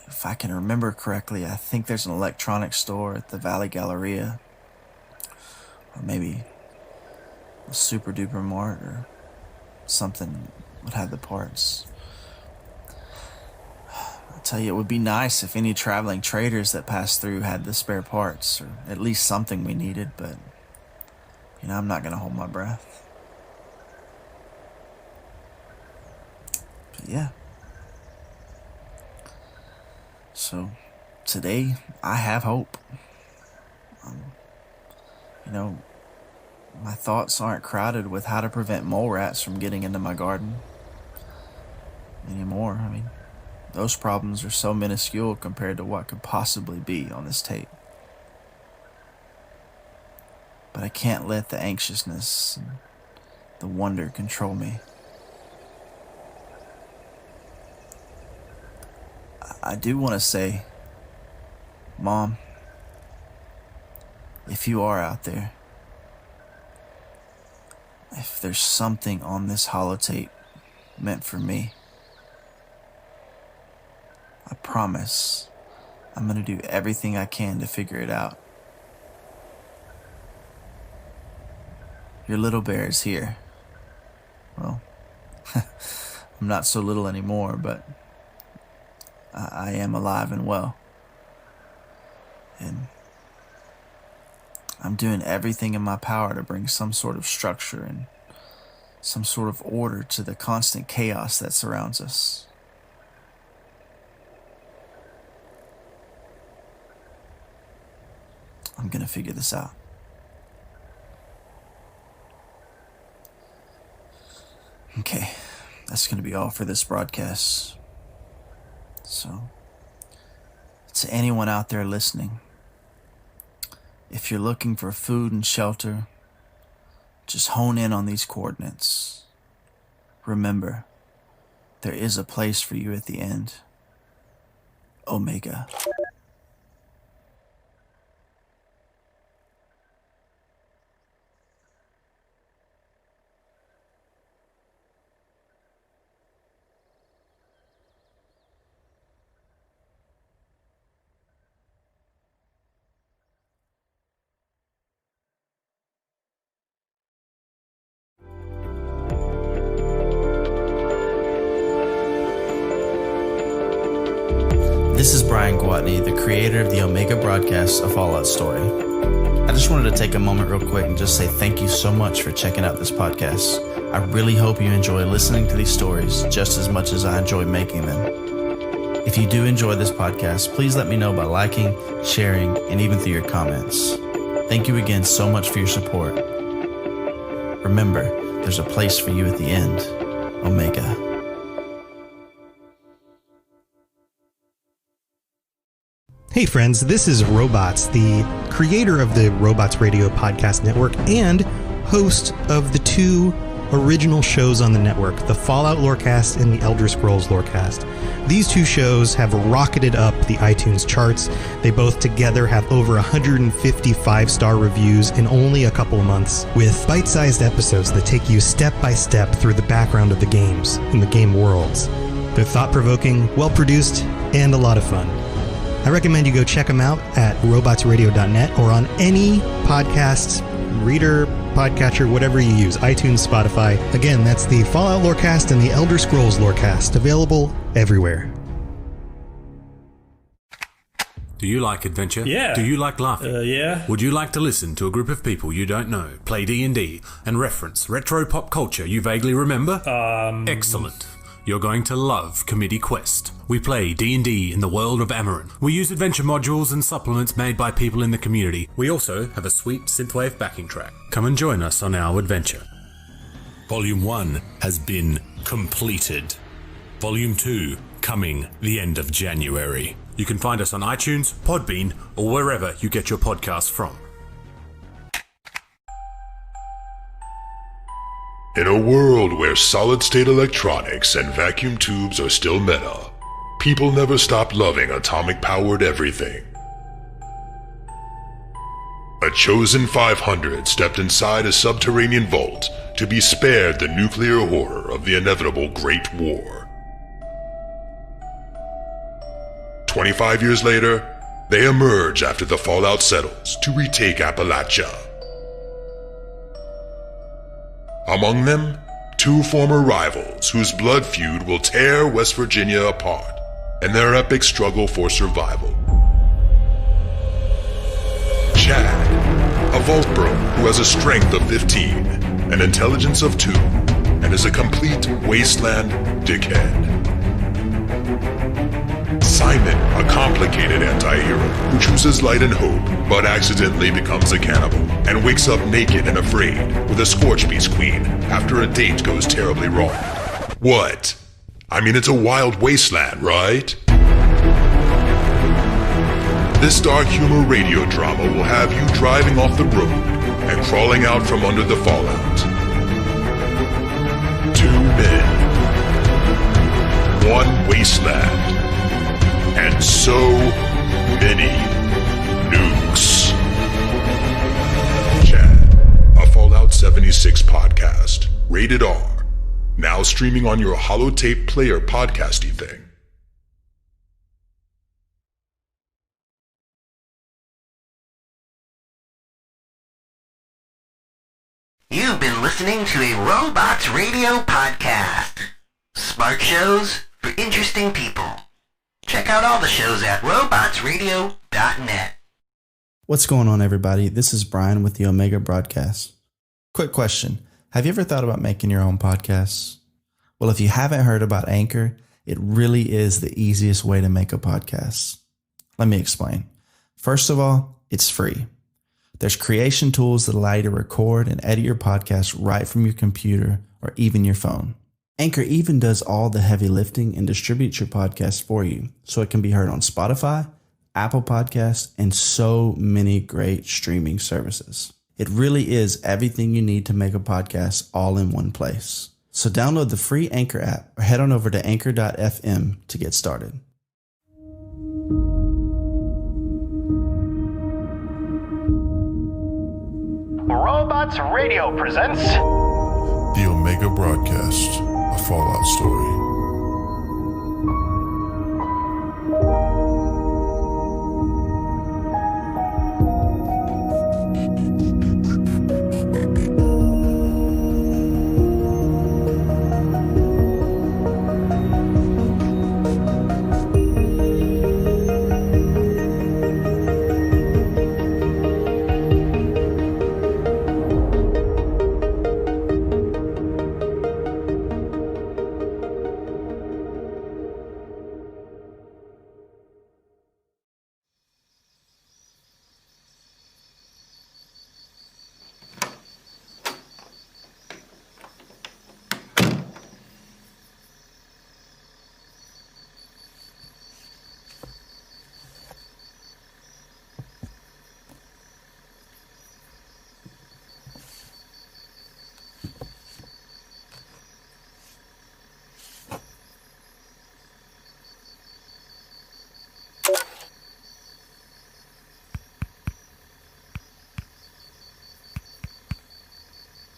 If I can remember correctly, I think there's an electronics store at the Valley Galleria. Or maybe a Super Duper Mart or something would have the parts. I'll tell you, it would be nice if any traveling traders that passed through had the spare parts, or at least something we needed, but, I'm not going to hold my breath. But yeah. So, today, I have hope. My thoughts aren't crowded with how to prevent mole rats from getting into my garden anymore. Those problems are so minuscule compared to what could possibly be on this tape. But I can't let the anxiousness and the wonder control me. I do want to say, Mom, if you are out there, if there's something on this holotape meant for me, I promise I'm going to do everything I can to figure it out. Your little bear is here. Well, I'm not so little anymore, but I am alive and well. And I'm doing everything in my power to bring some sort of structure and some sort of order to the constant chaos that surrounds us. I'm gonna figure this out. Okay, that's gonna be all for this broadcast. So, to anyone out there listening, if you're looking for food and shelter, just hone in on these coordinates. Remember, there is a place for you at the end. Omega. This is Brian Gwatney, the creator of the Omega broadcast, A Fallout Story. I just wanted to take a moment real quick and just say thank you so much for checking out this podcast. I really hope you enjoy listening to these stories just as much as I enjoy making them. If you do enjoy this podcast, please let me know by liking, sharing, and even through your comments. Thank you again so much for your support. Remember, there's a place for you at the end. Omega. Hey friends, this is Robots, the creator of the Robots Radio Podcast Network and host of the two original shows on the network, the Fallout Lorecast and the Elder Scrolls Lorecast. These two shows have rocketed up the iTunes charts. They both together have over 150 five-star reviews in only a couple of months, with bite-sized episodes that take you step by step through the background of the games and the game worlds. They're thought-provoking, well-produced, and a lot of fun. I recommend you go check them out at robotsradio.net or on any podcast reader, podcatcher, whatever you use, iTunes, Spotify. Again, that's the Fallout Lorecast and the Elder Scrolls Lorecast, available everywhere. Do you like adventure? Yeah. Do you like laughing? Yeah. Would you like to listen to a group of people you don't know play D&D and reference retro pop culture you vaguely remember? Excellent. You're going to love Committee Quest. We play D&D in the world of Amarin. We use adventure modules and supplements made by people in the community. We also have a sweet synthwave backing track. Come and join us on our adventure. Volume 1 has been completed. Volume 2 coming the end of January. You can find us on iTunes, Podbean, or wherever you get your podcasts from. In a world where solid-state electronics and vacuum tubes are still meta, people never stop loving atomic-powered everything. A chosen 500 stepped inside a subterranean vault to be spared the nuclear horror of the inevitable Great War. 25 years later, they emerge after the fallout settles to retake Appalachia. Among them, two former rivals whose blood feud will tear West Virginia apart in their epic struggle for survival. Chad, a vault bro who has a strength of 15, an intelligence of 2, and is a complete wasteland dickhead. Simon, a complicated anti-hero who chooses light and hope, but accidentally becomes a cannibal and wakes up naked and afraid with a Scorch Beast queen after a date goes terribly wrong. What? I mean, it's a wild wasteland, right? This dark humor radio drama will have you driving off the road and crawling out from under the fallout. 2 men, 1 wasteland, and so many nukes. Chad, a Fallout 76 podcast, rated R, now streaming on your holotape player podcasty thing. You've been listening to a Robots Radio podcast. Smart shows for interesting people. Check out all the shows at robotsradio.net. What's going on, everybody? This is Brian with the Omega Broadcast. Quick question. Have you ever thought about making your own podcasts? Well, if you haven't heard about Anchor, it really is the easiest way to make a podcast. Let me explain. First of all, it's free. There's creation tools that allow you to record and edit your podcast right from your computer or even your phone. Anchor even does all the heavy lifting and distributes your podcast for you, so it can be heard on Spotify, Apple Podcasts, and so many great streaming services. It really is everything you need to make a podcast all in one place. So download the free Anchor app or head on over to anchor.fm to get started. Robots Radio presents The Omega Broadcast, a Fallout story.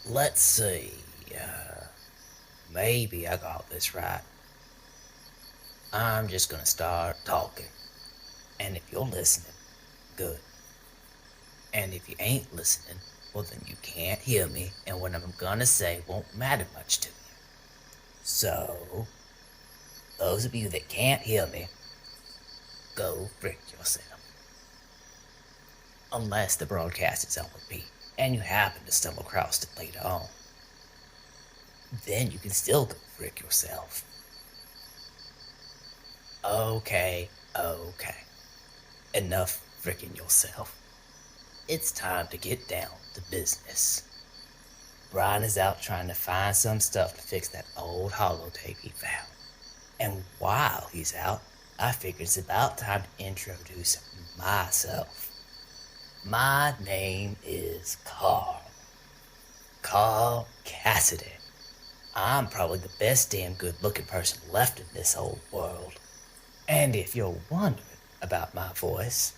Let's see, maybe I got this right. I'm just gonna start talking. And if you're listening, good. And if you ain't listening, well then you can't hear me, and what I'm gonna say won't matter much to you. So, those of you that can't hear me, go frick yourself. Unless the broadcast is on repeat, and you happen to stumble across it later on. Then you can still go frick yourself. Okay. Enough fricking yourself. It's time to get down to business. Brian is out trying to find some stuff to fix that old holotape he found. And while he's out, I figured it's about time to introduce myself. My name is Carl Cassidy. I'm probably the best damn good looking person left in this old world. And if you're wondering about my voice,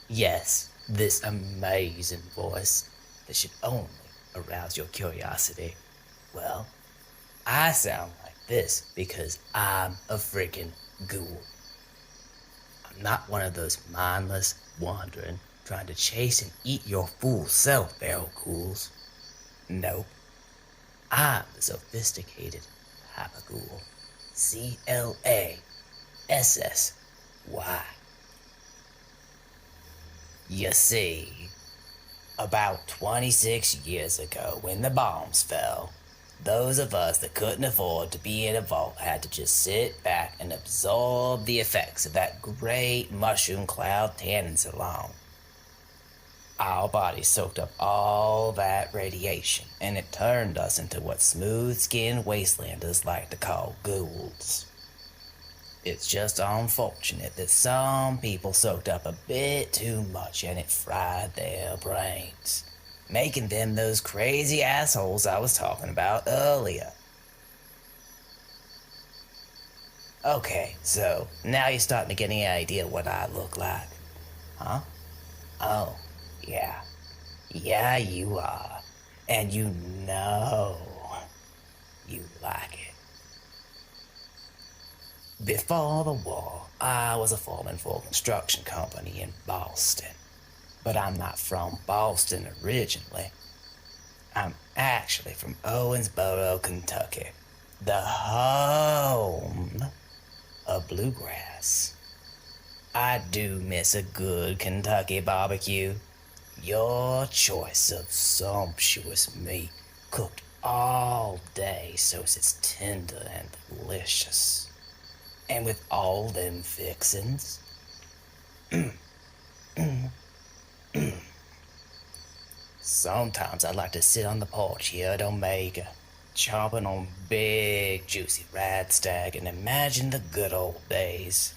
yes, this amazing voice that should only arouse your curiosity, well, I sound like this because I'm a freaking ghoul. I'm not one of those mindless, wandering, trying to chase and eat your fool self, feral ghouls. Nope. I'm the sophisticated hyperghoul. CLASSY. You see, about 26 years ago when the bombs fell, those of us that couldn't afford to be in a vault had to just sit back and absorb the effects of that great mushroom cloud tanning salon. Our bodies soaked up all that radiation, and it turned us into what smooth-skinned wastelanders like to call ghouls. It's just unfortunate that some people soaked up a bit too much and it fried their brains, making them those crazy assholes I was talking about earlier. Okay, so now you're starting to get any idea what I look like, huh? Oh. Yeah, you are. And you know you like it. Before the war, I was a foreman for a construction company in Boston. But I'm not from Boston originally. I'm actually from Owensboro, Kentucky, the home of bluegrass. I do miss a good Kentucky barbecue. Your choice of sumptuous meat cooked all day so it's tender and delicious. And with all them fixins'. Sometimes I like to sit on the porch here at Omega, chomping on big juicy radstag and imagine the good old days.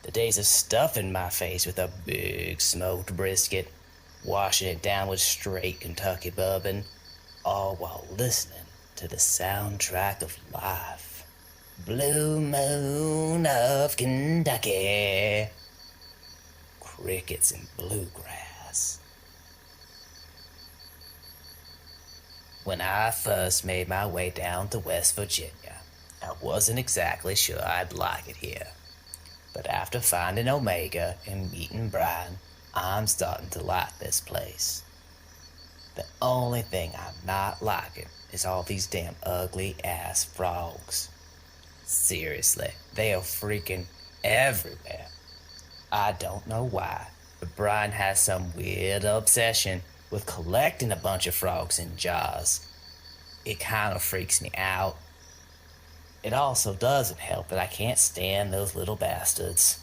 The days of stuffing my face with a big smoked brisket, washing it down with straight Kentucky bourbon, all while listening to the soundtrack of life. Blue Moon of Kentucky. Crickets and bluegrass. When I first made my way down to West Virginia, I wasn't exactly sure I'd like it here. But after finding Omega and meeting Brian, I'm starting to like this place. The only thing I'm not liking is all these damn ugly ass frogs. Seriously, they are freaking everywhere. I don't know why, but Brian has some weird obsession with collecting a bunch of frogs in jars. It kind of freaks me out. It also doesn't help that I can't stand those little bastards.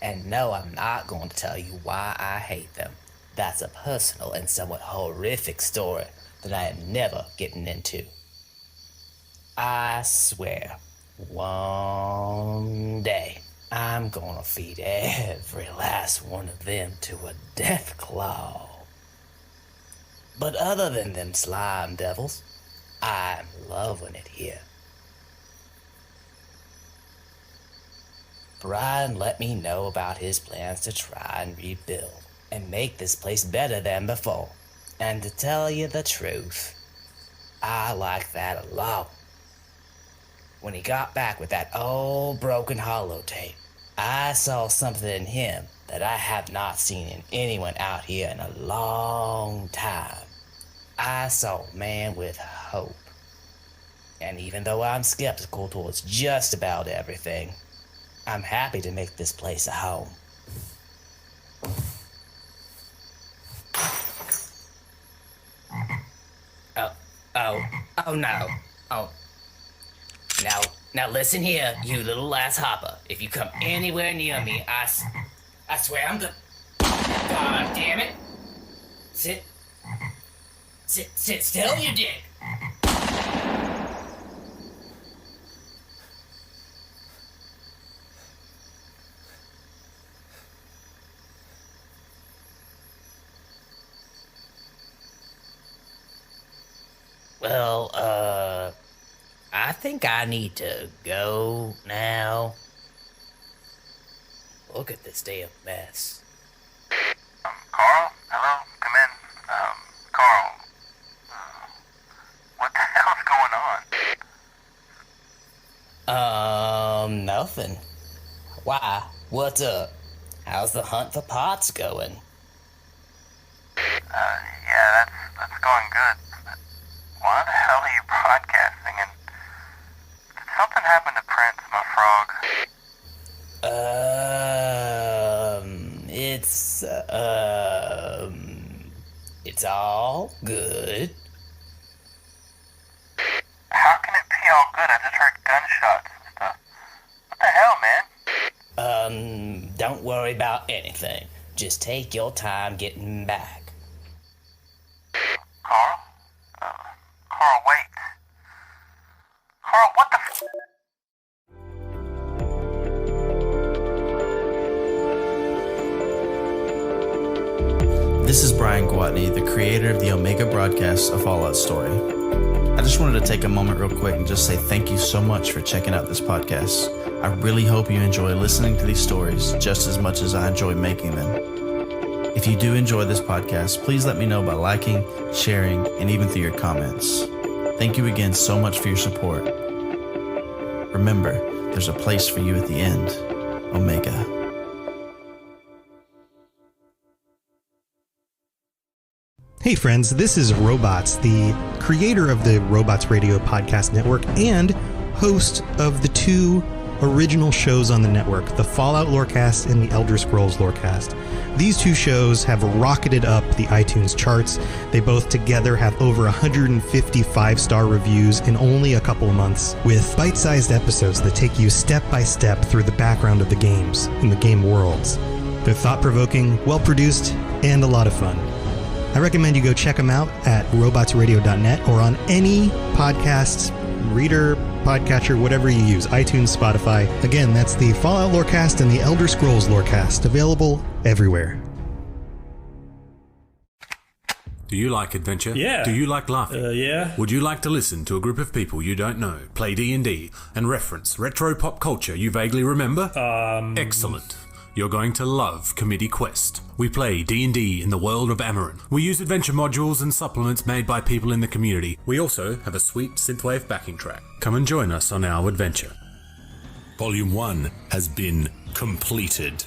And no, I'm not going to tell you why I hate them. That's a personal and somewhat horrific story that I am never getting into. I swear, one day, I'm gonna feed every last one of them to a death claw. But other than them slime devils, I'm loving it here. Brian let me know about his plans to try and rebuild and make this place better than before. And to tell you the truth, I like that a lot. When he got back with that old broken holotape, I saw something in him that I have not seen in anyone out here in a long time. I saw a man with hope. And even though I'm skeptical towards just about everything, I'm happy to make this place a home. Oh no. Oh. Now listen here, you little ass hopper. If you come anywhere near me, I swear I'm gonna... God damn it. Sit still, you dick. Well, I think I need to go now. Look at this damn mess. Carl? Hello? Come in. Carl. What the hell's going on? Nothing. Why? What's up? How's the hunt for pots going? Yeah, that's going good. But why the hell are you broadcasting? And did something happen to Prince, my frog? It's all good. How can it be all good? I just heard gunshots and stuff. What the hell, man? Don't worry about anything. Just take your time getting back. Carl? Carl, wait. Carl, what the f... This is Brian Gwatney, the creator of the Omega broadcast, A Fallout Story. I just wanted to take a moment real quick and just say thank you so much for checking out this podcast. I really hope you enjoy listening to these stories just as much as I enjoy making them. If you do enjoy this podcast, please let me know by liking, sharing, and even through your comments. Thank you again so much for your support. Remember, there's a place for you at the end. Omega. Hey friends, this is Robots, the creator of the Robots Radio Podcast Network and host of the two original shows on the network, the Fallout Lorecast and the Elder Scrolls Lorecast. These two shows have rocketed up the iTunes charts. They both together have over 150 5-star reviews in only a couple of months, with bite-sized episodes that take you step by step through the background of the games and the game worlds. They're thought-provoking, well-produced, and a lot of fun. I recommend you go check them out at robotsradio.net or on any podcast reader, podcatcher, whatever you use, iTunes, Spotify. Again, that's the Fallout Lorecast and the Elder Scrolls Lorecast, available everywhere. Do you like adventure? Yeah. Do you like laughing? Yeah. Would you like to listen to a group of people you don't know play D&D and reference retro pop culture you vaguely remember? Excellent. You're going to love Committee Quest. We play D&D in the world of Amarin. We use adventure modules and supplements made by people in the community. We also have a sweet synthwave backing track. Come and join us on our adventure. Volume 1 has been completed.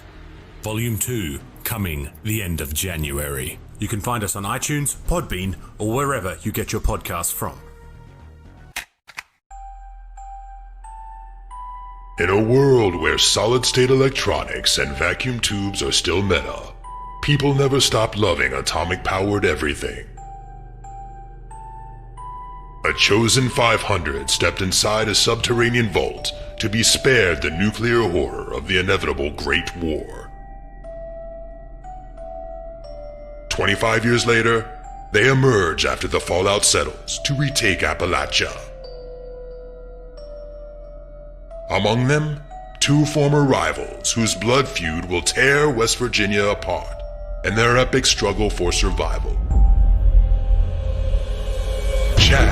Volume 2 coming the end of January. You can find us on iTunes, Podbean, or wherever you get your podcasts from. In a world where solid-state electronics and vacuum tubes are still meta, people never stopped loving atomic-powered everything. A chosen 500 stepped inside a subterranean vault to be spared the nuclear horror of the inevitable Great War. 25 years later, they emerge after the fallout settles to retake Appalachia. Among them, two former rivals whose blood feud will tear West Virginia apart in their epic struggle for survival. Chad,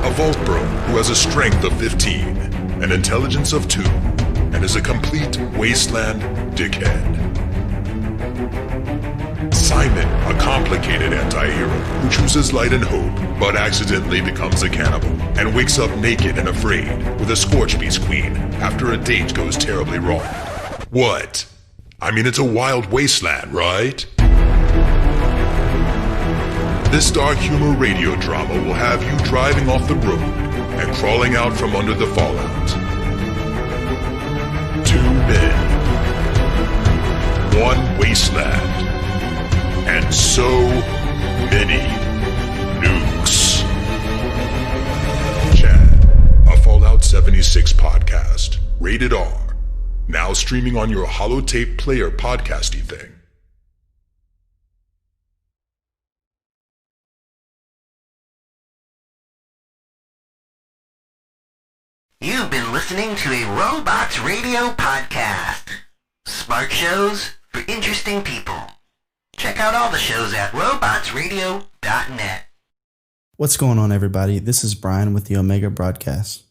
a vault bro who has a strength of 15, an intelligence of 2, and is a complete wasteland dickhead. Simon, a complicated anti-hero who chooses light and hope, but accidentally becomes a cannibal, and wakes up naked and afraid with a Scorch Beast queen after a date goes terribly wrong. What? I mean, it's a wild wasteland, right? This dark humor radio drama will have you driving off the road and crawling out from under the fallout. 2 men, 1 wasteland, and so many nukes. Chad, a Fallout 76 podcast, rated R, now streaming on your holotape player podcasty thing. You've been listening to a Robots Radio podcast. Smart shows for interesting people. Check out all the shows at robotsradio.net. What's going on, everybody? This is Brian with the Omega Broadcast.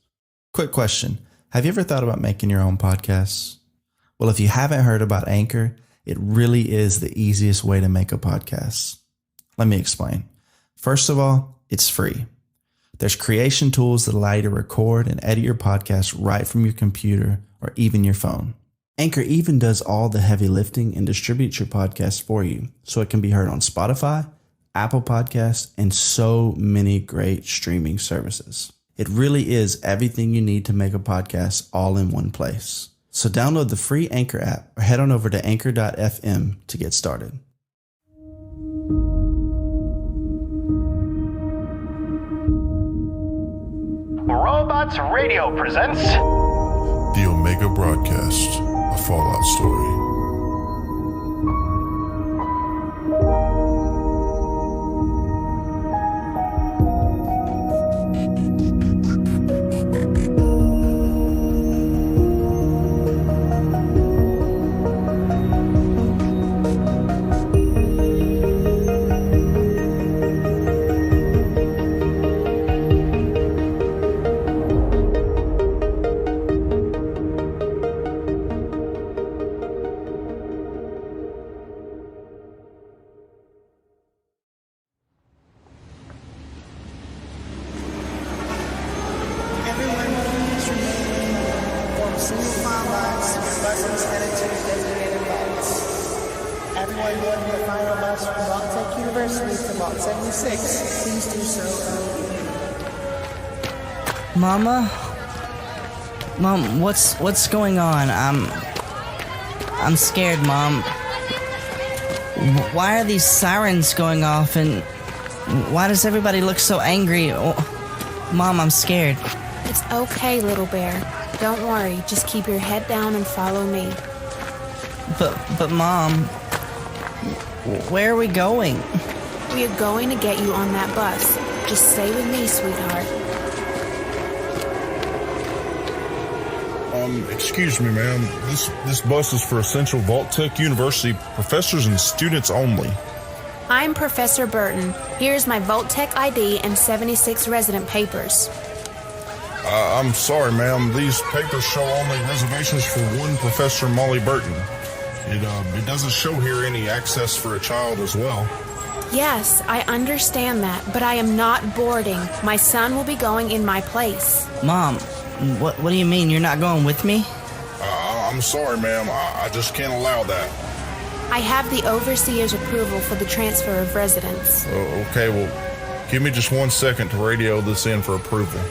Quick question. Have you ever thought about making your own podcasts? Well, if you haven't heard about Anchor, it really is the easiest way to make a podcast. Let me explain. First of all, it's free. There's creation tools that allow you to record and edit your podcast right from your computer or even your phone. Anchor even does all the heavy lifting and distributes your podcast for you, so it can be heard on Spotify, Apple Podcasts, and so many great streaming services. It really is everything you need to make a podcast all in one place. So download the free Anchor app or head on over to anchor.fm to get started. Robots Radio presents The Omega Broadcast, a Fallout story. Mama? Mom, what's going on? I'm scared, Mom. Why are these sirens going off, and why does everybody look so angry? Mom, I'm scared. It's okay, little bear. Don't worry. Just keep your head down and follow me. But Mom, where are we going? We are going to get you on that bus. Just stay with me, sweetheart. Excuse me, ma'am. This bus is for Essential Vault Tech University professors and students only. I'm Professor Burton. Here's my Vault Tech ID and 76 resident papers. I'm sorry, ma'am. These papers show only reservations for one Professor Molly Burton. It doesn't show here any access for a child as well. Yes, I understand that, but I am not boarding. My son will be going in my place. Mom, what do you mean? You're not going with me? I'm sorry, ma'am. I just can't allow that. I have the overseer's approval for the transfer of residents. Okay, well, give me just 1 second to radio this in for approval.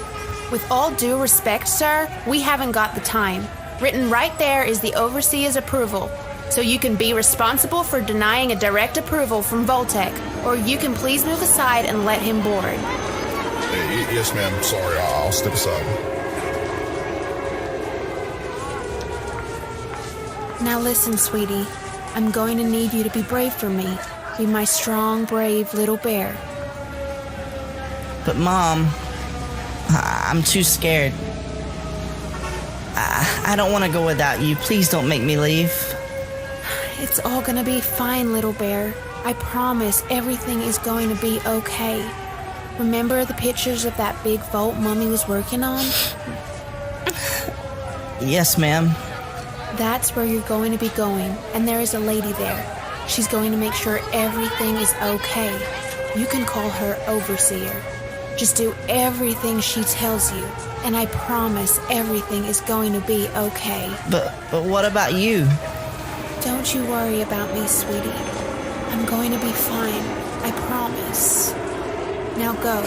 With all due respect, sir, we haven't got the time. Written right there is the overseer's approval. So you can be responsible for denying a direct approval from Voltec, or you can please move aside and let him board. Yes, ma'am. Sorry, I'll step aside. Now listen, sweetie. I'm going to need you to be brave for me. Be my strong, brave little bear. But Mom, I'm too scared. I don't want to go without you. Please don't make me leave. It's all gonna be fine, little bear. I promise everything is going to be okay. Remember the pictures of that big vault Mommy was working on? Yes, ma'am. That's where you're going to be going, and there is a lady there. She's going to make sure everything is okay. You can call her Overseer. Just do everything she tells you, and I promise everything is going to be okay. But what about you? Don't you worry about me, sweetie. I'm going to be fine. I promise. Now go.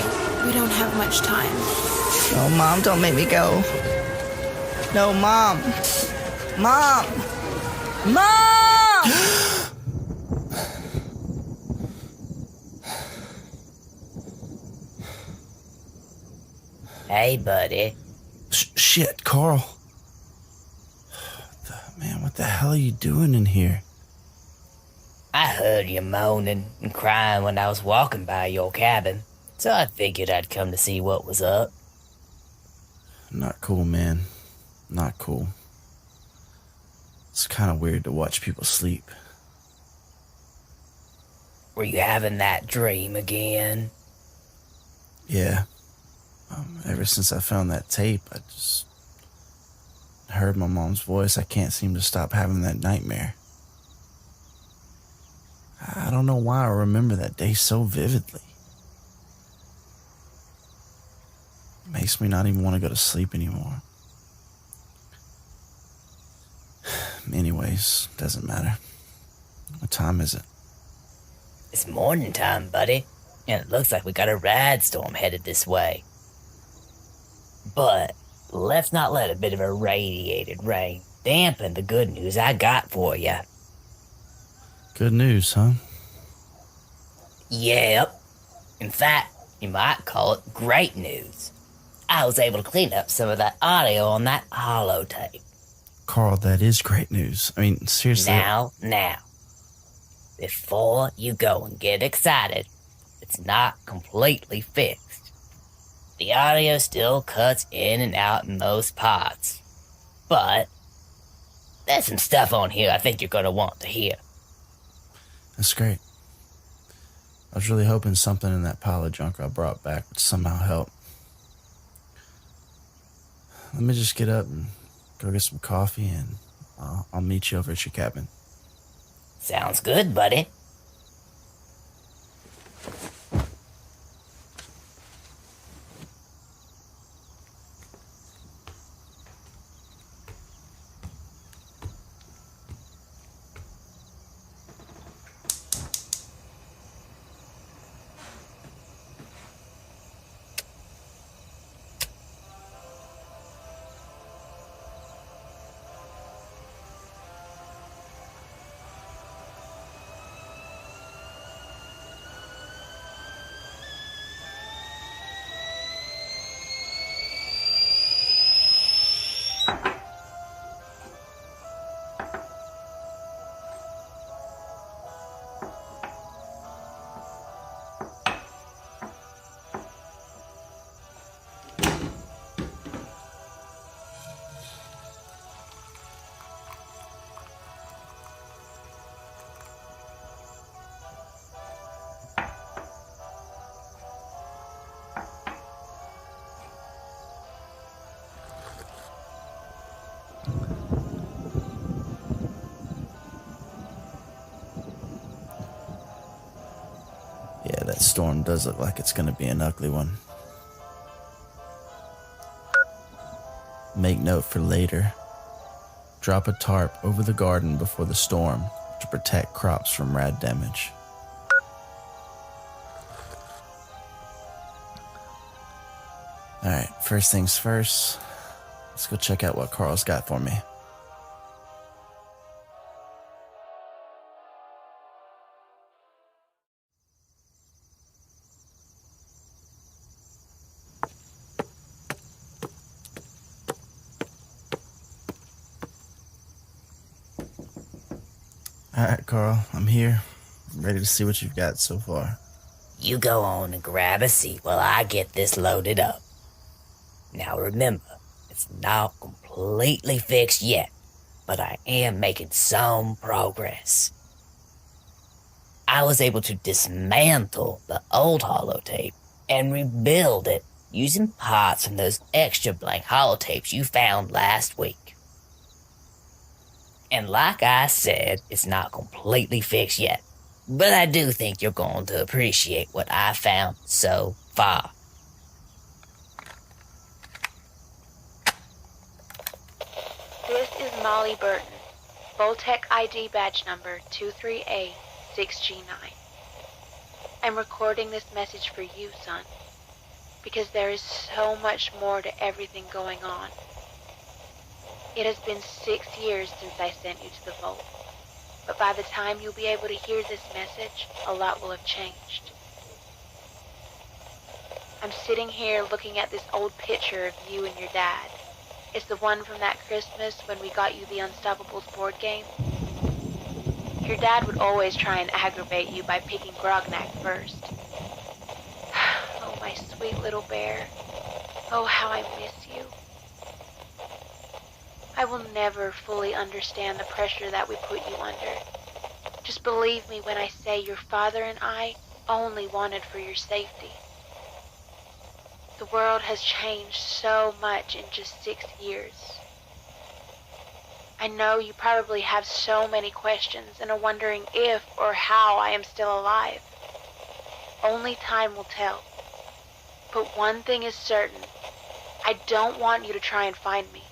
We don't have much time. Oh, Mom, don't make me go. No, Mom. Mom! Mom! Hey, buddy. Shit, Carl. Man, what the hell are you doing in here? I heard you moaning and crying when I was walking by your cabin, so I figured I'd come to see what was up. Not cool, man. Not cool. It's kind of weird to watch people sleep. Were you having that dream again? Yeah. Ever since I found that tape, I just heard my mom's voice. I can't seem to stop having that nightmare. I don't know why I remember that day so vividly. It makes me not even want to go to sleep anymore. Anyways, doesn't matter. What time is it? It's morning time, buddy, and it looks like we got a rad storm headed this way. But let's not let a bit of a radiated rain dampen the good news I got for you. Good news, huh? Yep. In fact, you might call it great news. I was able to clean up some of that audio on that holotape. Carl, that is great news. I mean, seriously. Now. Before you go and get excited, it's not completely fixed. The audio still cuts in and out in most parts. But there's some stuff on here I think you're going to want to hear. That's great. I was really hoping something in that pile of junk I brought back would somehow help. Let me just get up and go get some coffee, and I'll meet you over at your cabin. Sounds good, buddy. Yeah, that storm does look like it's gonna be an ugly one. Make note for later. Drop a tarp over the garden before the storm to protect crops from rad damage. Alright, first things first. Let's go check out what Carl's got for me. Alright, Carl, I'm here. I'm ready to see what you've got so far. You go on and grab a seat while I get this loaded up. Now remember, it's not completely fixed yet, but I am making some progress. I was able to dismantle the old holotape and rebuild it using parts from those extra blank holotapes you found last week. And like I said, it's not completely fixed yet, but I do think you're going to appreciate what I found so far. This is Molly Burton, Voltec ID badge number 23A6G9. I'm recording this message for you, son, because there is so much more to everything going on. It has been 6 years since I sent you to the vault, but by the time you'll be able to hear this message, a lot will have changed. I'm sitting here looking at this old picture of you and your dad. It's the one from that Christmas when we got you the Unstoppables board game. Your dad would always try and aggravate you by picking Grognak first. Oh, my sweet little bear. Oh, how I miss you. I will never fully understand the pressure that we put you under. Just believe me when I say your father and I only wanted for your safety. The world has changed so much in just 6 years. I know you probably have so many questions and are wondering if or how I am still alive. Only time will tell. But one thing is certain. I don't want you to try and find me.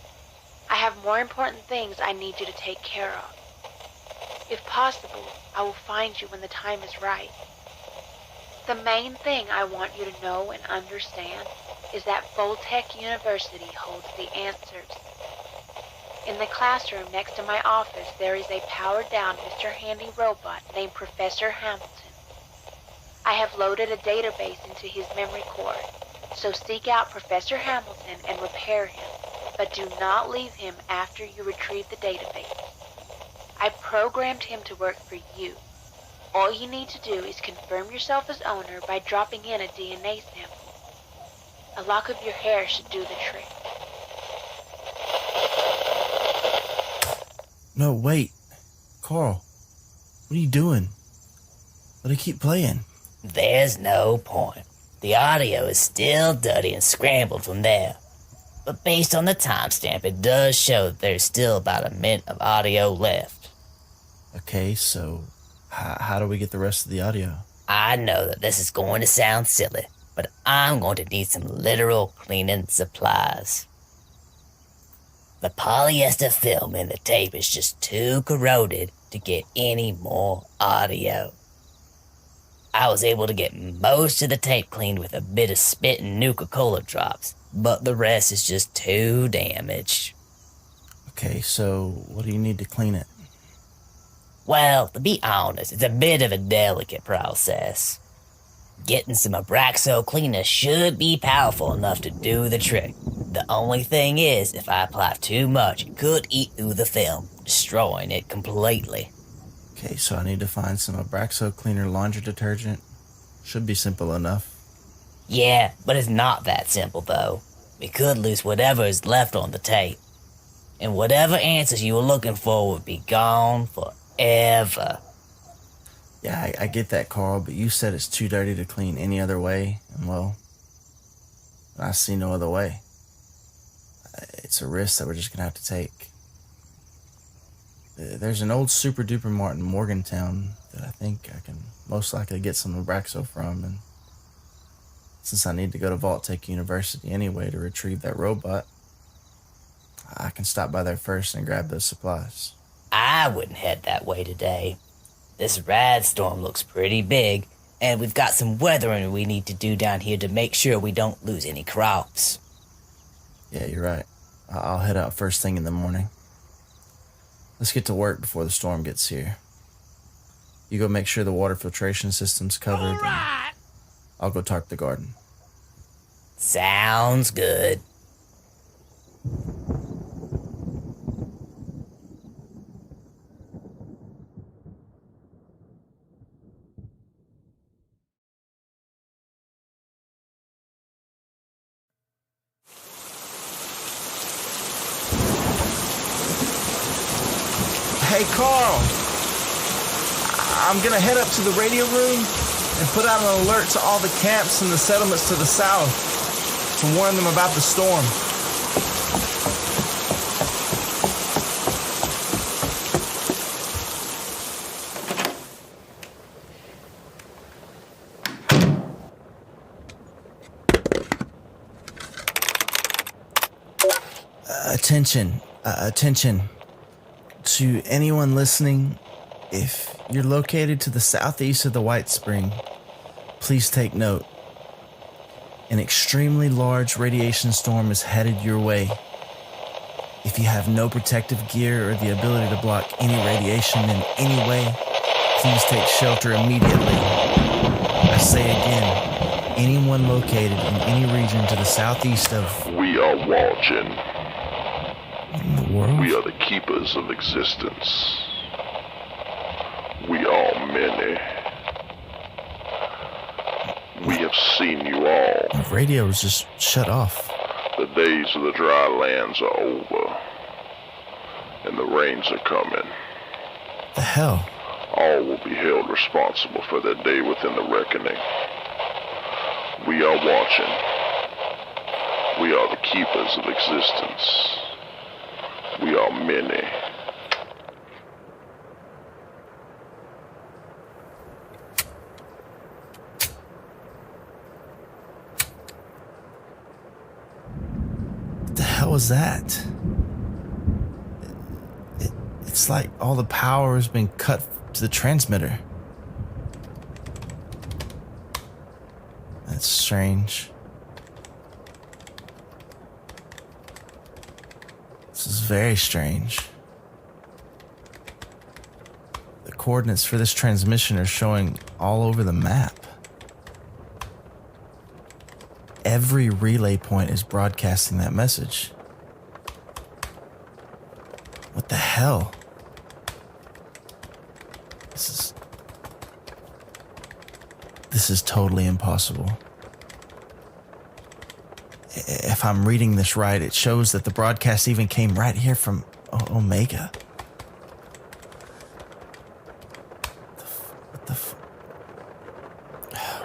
I have more important things I need you to take care of. If possible, I will find you when the time is right. The main thing I want you to know and understand is that Voltec University holds the answers. In the classroom next to my office, there is a powered-down Mr. Handy robot named Professor Hamilton. I have loaded a database into his memory core, so seek out Professor Hamilton and repair him. But do not leave him after you retrieve the database. I programmed him to work for you. All you need to do is confirm yourself as owner by dropping in a DNA sample. A lock of your hair should do the trick. No, wait. Carl, what are you doing? Let it keep playing. There's no point. The audio is still dirty and scrambled from there. But based on the timestamp, it does show that there's still about a minute of audio left. Okay, so how do we get the rest of the audio? I know that this is going to sound silly, but I'm going to need some literal cleaning supplies. The polyester film in the tape is just too corroded to get any more audio. I was able to get most of the tape cleaned with a bit of spit and Nuka-Cola drops, but the rest is just too damaged. Okay, so what do you need to clean it? Well, to be honest, it's a bit of a delicate process. Getting some Abraxo cleaner should be powerful enough to do the trick, The only thing is, if I apply too much, it could eat through the film, destroying it completely. Okay, so I need to find some Abraxo Cleaner laundry detergent. Should be simple enough. Yeah, but it's not that simple, though. We could lose whatever is left on the tape. And whatever answers you were looking for would be gone forever. Yeah, I get that, Carl, but you said it's too dirty to clean any other way, and well, I see no other way. It's a risk that we're just gonna have to take. There's an old super duper mart in Morgantown that I think I can most likely get some Abraxo from, and since I need to go to Vault Tech University anyway to retrieve that robot, I can stop by there first and grab those supplies. I wouldn't head that way today. This rad storm looks pretty big, and we've got some weathering we need to do down here to make sure we don't lose any crops. Yeah, you're right. I'll head out first thing in the morning. Let's get to work before the storm gets here. You go make sure the water filtration system's covered. All right. I'll go talk the garden. Sounds good. Hey, Carl! I'm gonna head up to the radio room and put out an alert to all the camps and the settlements to the south to warn them about the storm. Attention. To anyone listening, if you're located to the southeast of the White Spring, please take note. An extremely large radiation storm is headed your way. If you have no protective gear or the ability to block any radiation in any way, please take shelter immediately. I say again, anyone located in any region to the southeast of... We are watching. In the world? We are the keepers of existence. We are many. We have seen you all. The radio was just shut off. The days of the dry lands are over, and the rains are coming. The hell? All will be held responsible for their day within the reckoning. We are watching. We are the keepers of existence. We are many. What the hell was that? It's like all the power has been cut to the transmitter. That's strange. This is very strange. The coordinates for this transmission are showing all over the map. Every relay point is broadcasting that message. What the hell? This is totally impossible. If I'm reading this right, it shows that the broadcast even came right here from Omega.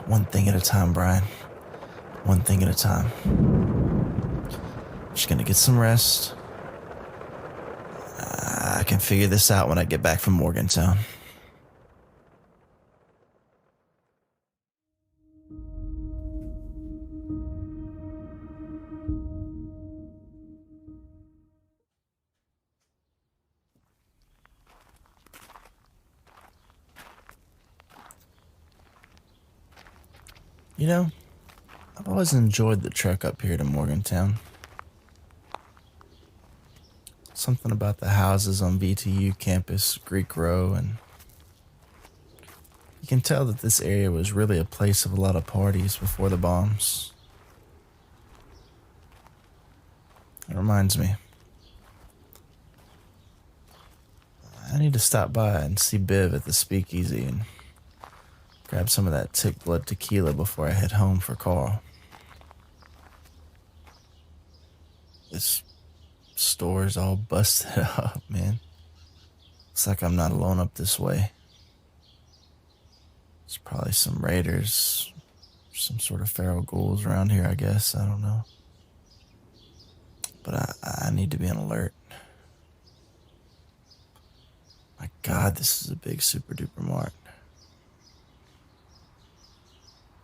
One thing at a time, Brian. One thing at a time. I'm just gonna get some rest. I can figure this out when I get back from Morgantown. You know, I've always enjoyed the trek up here to Morgantown. Something about the houses on VTU campus, Greek Row, and you can tell that this area was really a place of a lot of parties before the bombs. It reminds me. I need to stop by and see Biv at the speakeasy and grab some of that tick blood tequila before I head home for Carl. This store's all busted up, man. Looks like I'm not alone up this way. There's probably some raiders, some sort of feral ghouls around here, I guess. I don't know. But I need to be on alert. My God, this is a big super duper mart.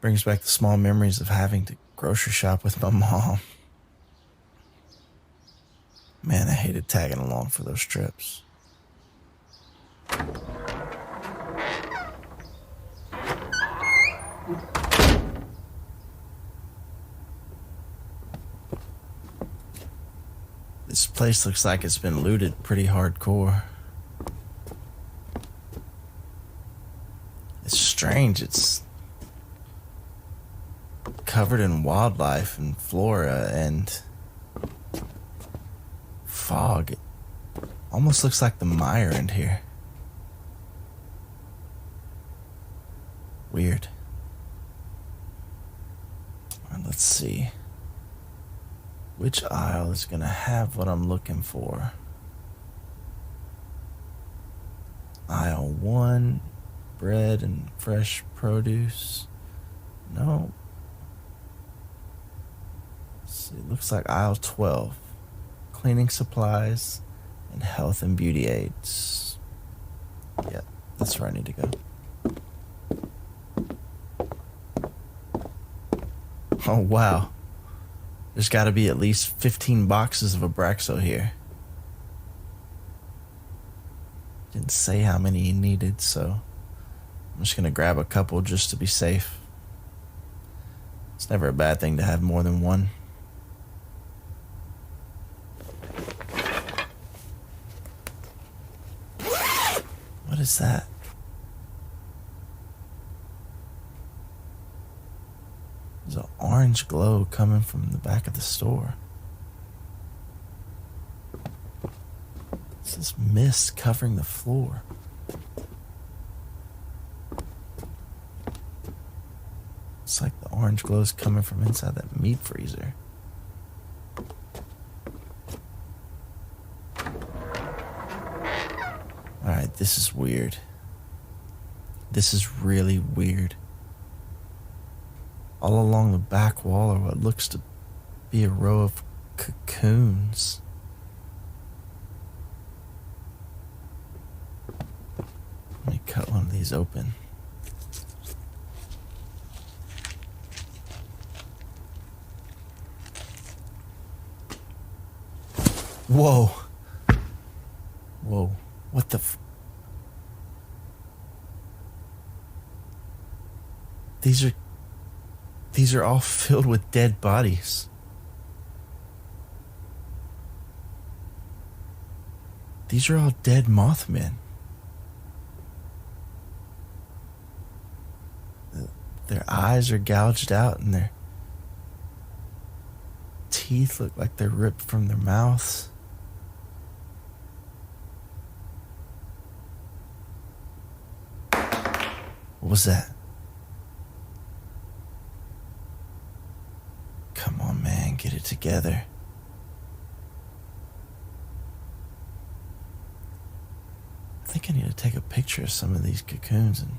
Brings back the small memories of having to grocery shop with my mom. Man, I hated tagging along for those trips. This place looks like it's been looted pretty hardcore. It's strange. It's covered in wildlife and flora and fog. It almost looks like the mire in here. Weird. All right, let's see. Which aisle is gonna have what I'm looking for? Aisle 1, bread and fresh produce. No. Let's see, looks like aisle 12. Cleaning supplies and health and beauty aids. Yeah, that's where I need to go. Oh, wow. There's got to be at least 15 boxes of Abraxo here. Didn't say how many he needed, so I'm just going to grab a couple just to be safe. It's never a bad thing to have more than one. What is that? There's an orange glow coming from the back of the store. It's this mist covering the floor. It's like the orange glow is coming from inside that meat freezer. Alright, this is weird. This is really weird. All along the back wall are what looks to be a row of cocoons. Let me cut one of these open. Whoa. Whoa. What the These are all filled with dead bodies. These are all dead Mothmen. Their eyes are gouged out and their teeth look like they're ripped from their mouths. What was that? Come on, man, get it together. I think I need to take a picture of some of these cocoons and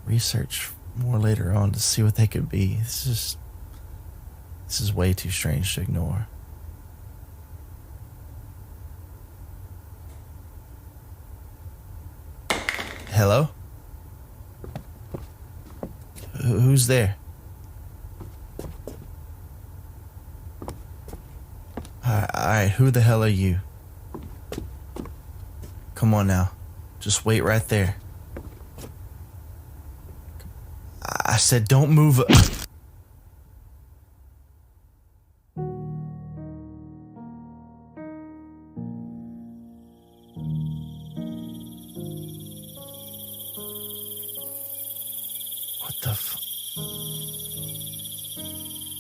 research more later on to see what they could be. This is way too strange to ignore. Hello? Who's there? Alright, who the hell are you? Come on now. Just wait right there. I said don't move. What the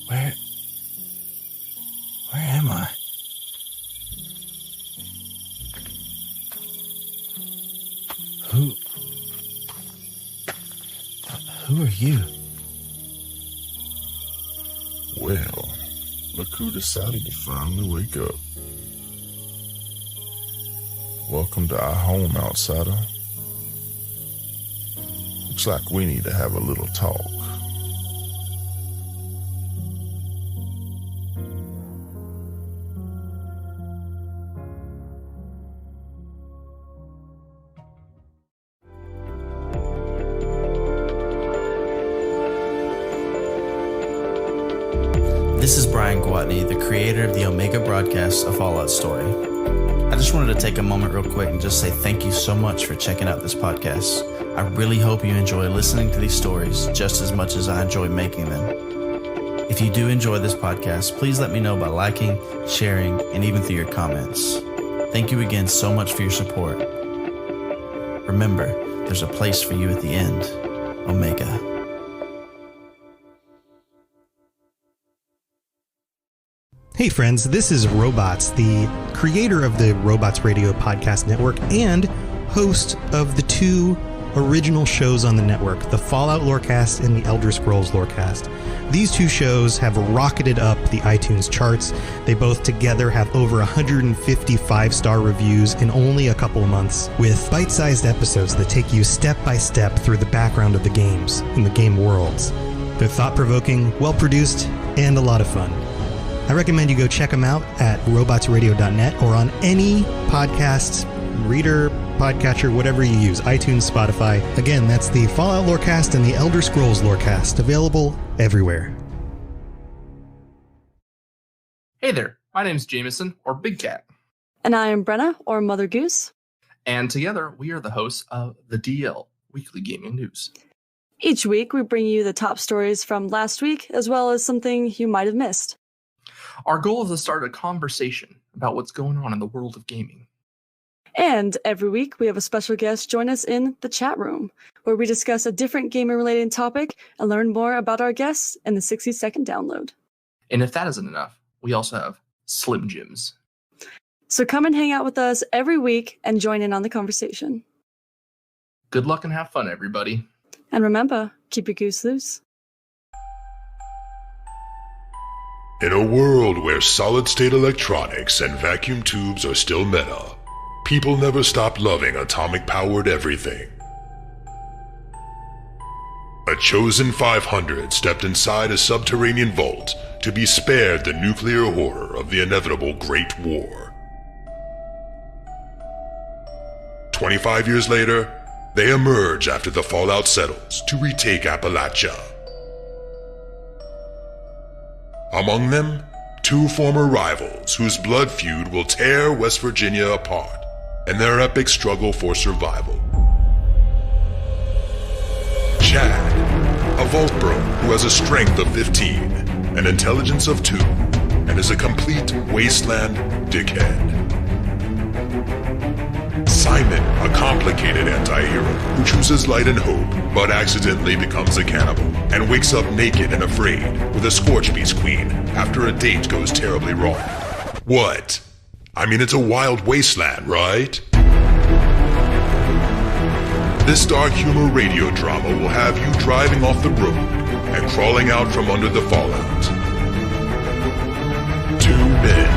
Where am I? Who are you? Well, look who decided to finally wake up. Welcome to our home, outsider. Looks like we need to have a little talk. This is Brian Gwatney, the creator of the Omega broadcast, A Fallout Story. I just wanted to take a moment real quick and just say thank you so much for checking out this podcast. I really hope you enjoy listening to these stories just as much as I enjoy making them. If you do enjoy this podcast, please let me know by liking, sharing, and even through your comments. Thank you again so much for your support. Remember, there's a place for you at the end. Omega. Hey friends, this is Robots, the creator of the Robots Radio Podcast Network and host of the two original shows on the network, the Fallout Lorecast and the Elder Scrolls Lorecast. These two shows have rocketed up the iTunes charts. They both together have over 150 5-star reviews in only a couple of months, with bite-sized episodes that take you step by step through the background of the games and the game worlds. They're thought-provoking, well-produced, and a lot of fun. I recommend you go check them out at robotsradio.net or on any podcast reader, podcatcher, whatever you use, iTunes, Spotify. Again, that's the Fallout Lorecast and the Elder Scrolls Lorecast, available everywhere. Hey there, my name's Jameson, or Big Cat. And I am Brenna, or Mother Goose. And together, we are the hosts of the DL, Weekly Gaming News. Each week, we bring you the top stories from last week, as well as something you might have missed. Our goal is to start a conversation about what's going on in the world of gaming. And every week, we have a special guest join us in the chat room, where we discuss a different gaming-related topic and learn more about our guests in the 60-second download. And if that isn't enough, we also have Slim Jims. So come and hang out with us every week and join in on the conversation. Good luck and have fun, everybody. And remember, keep your goose loose. In a world where solid-state electronics and vacuum tubes are still meta, people never stopped loving atomic-powered everything. A chosen 500 stepped inside a subterranean vault to be spared the nuclear horror of the inevitable Great War. 25 years later, they emerge after the fallout settles to retake Appalachia. Among them, two former rivals whose blood feud will tear West Virginia apart in their epic struggle for survival. Chad, a vault bro who has a strength of 15, an intelligence of 2, and is a complete wasteland dickhead. Simon, a complicated anti-hero who chooses light and hope, but accidentally becomes a cannibal, and wakes up naked and afraid with a Scorch Beast Queen after a date goes terribly wrong. What? I mean, it's a wild wasteland, right? This dark humor radio drama will have you driving off the road and crawling out from under the fallout. 2 men,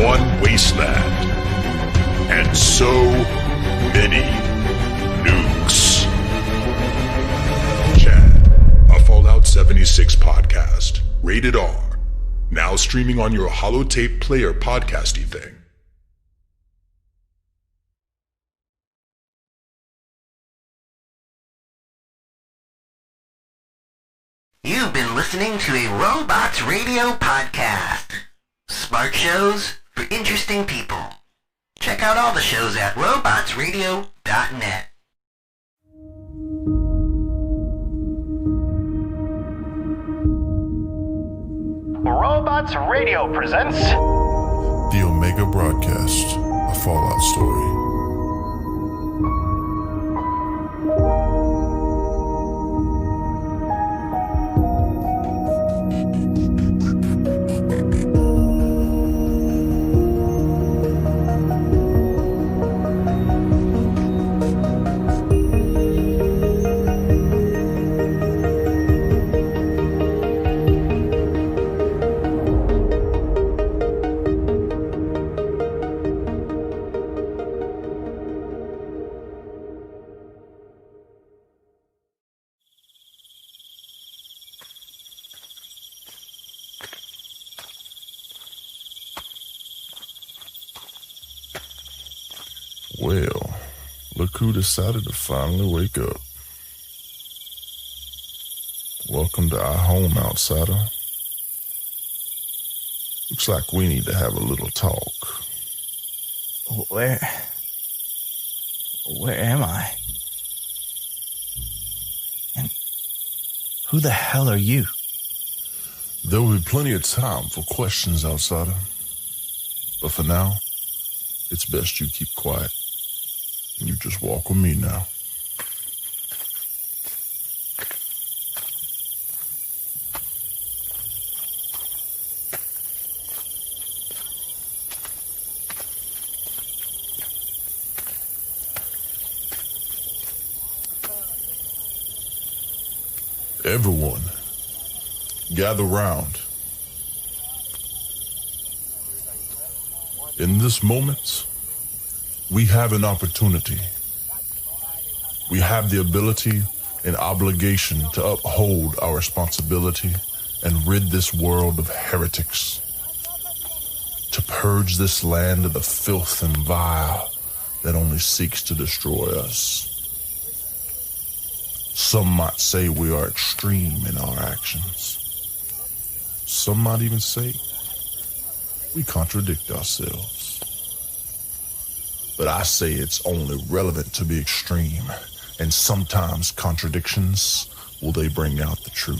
1 wasteland, and so many nukes. Chad, a Fallout 76 podcast, rated R, now streaming on your holotape player podcasty thing. You've been listening to a Robots Radio podcast. Smart shows for interesting people. Check out all the shows at robotsradio.net. Robots Radio presents The Omega Broadcast, A Fallout Story. Look who decided to finally wake up. Welcome to our home, outsider. Looks like we need to have a little talk. Where am I? And who the hell are you? There will be plenty of time for questions, outsider. But for now, it's best you keep quiet. And you just walk with me now. Everyone, gather round. In this moment, we have an opportunity. We have the ability and obligation to uphold our responsibility and rid this world of heretics. To purge this land of the filth and vile that only seeks to destroy us. Some might say we are extreme in our actions. Some might even say we contradict ourselves. But I say it's only relevant to be extreme, and sometimes contradictions, will they bring out the truth.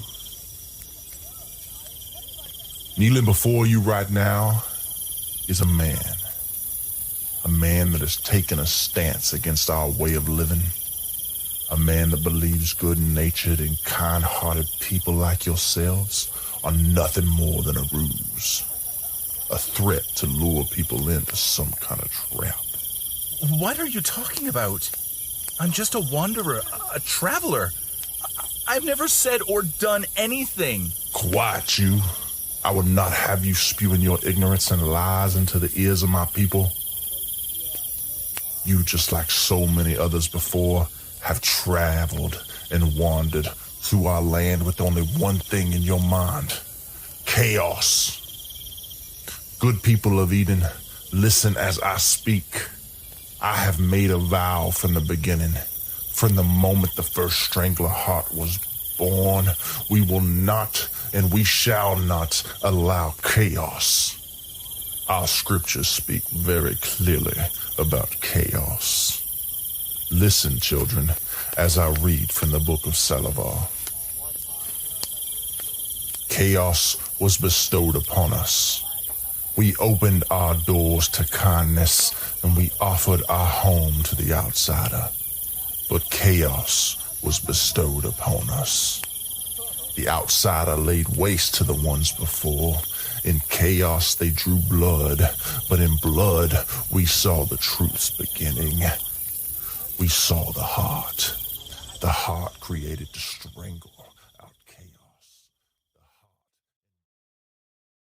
Kneeling before you right now is a man that has taken a stance against our way of living. A man that believes good-natured and kind-hearted people like yourselves are nothing more than a ruse. A threat to lure people into some kind of trap. What are you talking about? I'm just a wanderer, a traveler. I've never said or done anything. Quiet you. I would not have you spewing your ignorance and lies into the ears of my people. You, just like so many others before, have traveled and wandered through our land with only one thing in your mind: chaos. Good people of Eden, listen as I speak. I have made a vow from the beginning. From the moment the first strangler heart was born, we will not and we shall not allow chaos. Our scriptures speak very clearly about chaos. Listen, children, as I read from the book of Salavar. Chaos was bestowed upon us. We opened our doors to kindness, and we offered our home to the outsider. But chaos was bestowed upon us. The outsider laid waste to the ones before. In chaos they drew blood, but in blood we saw the truth's beginning. We saw the heart created to strangle.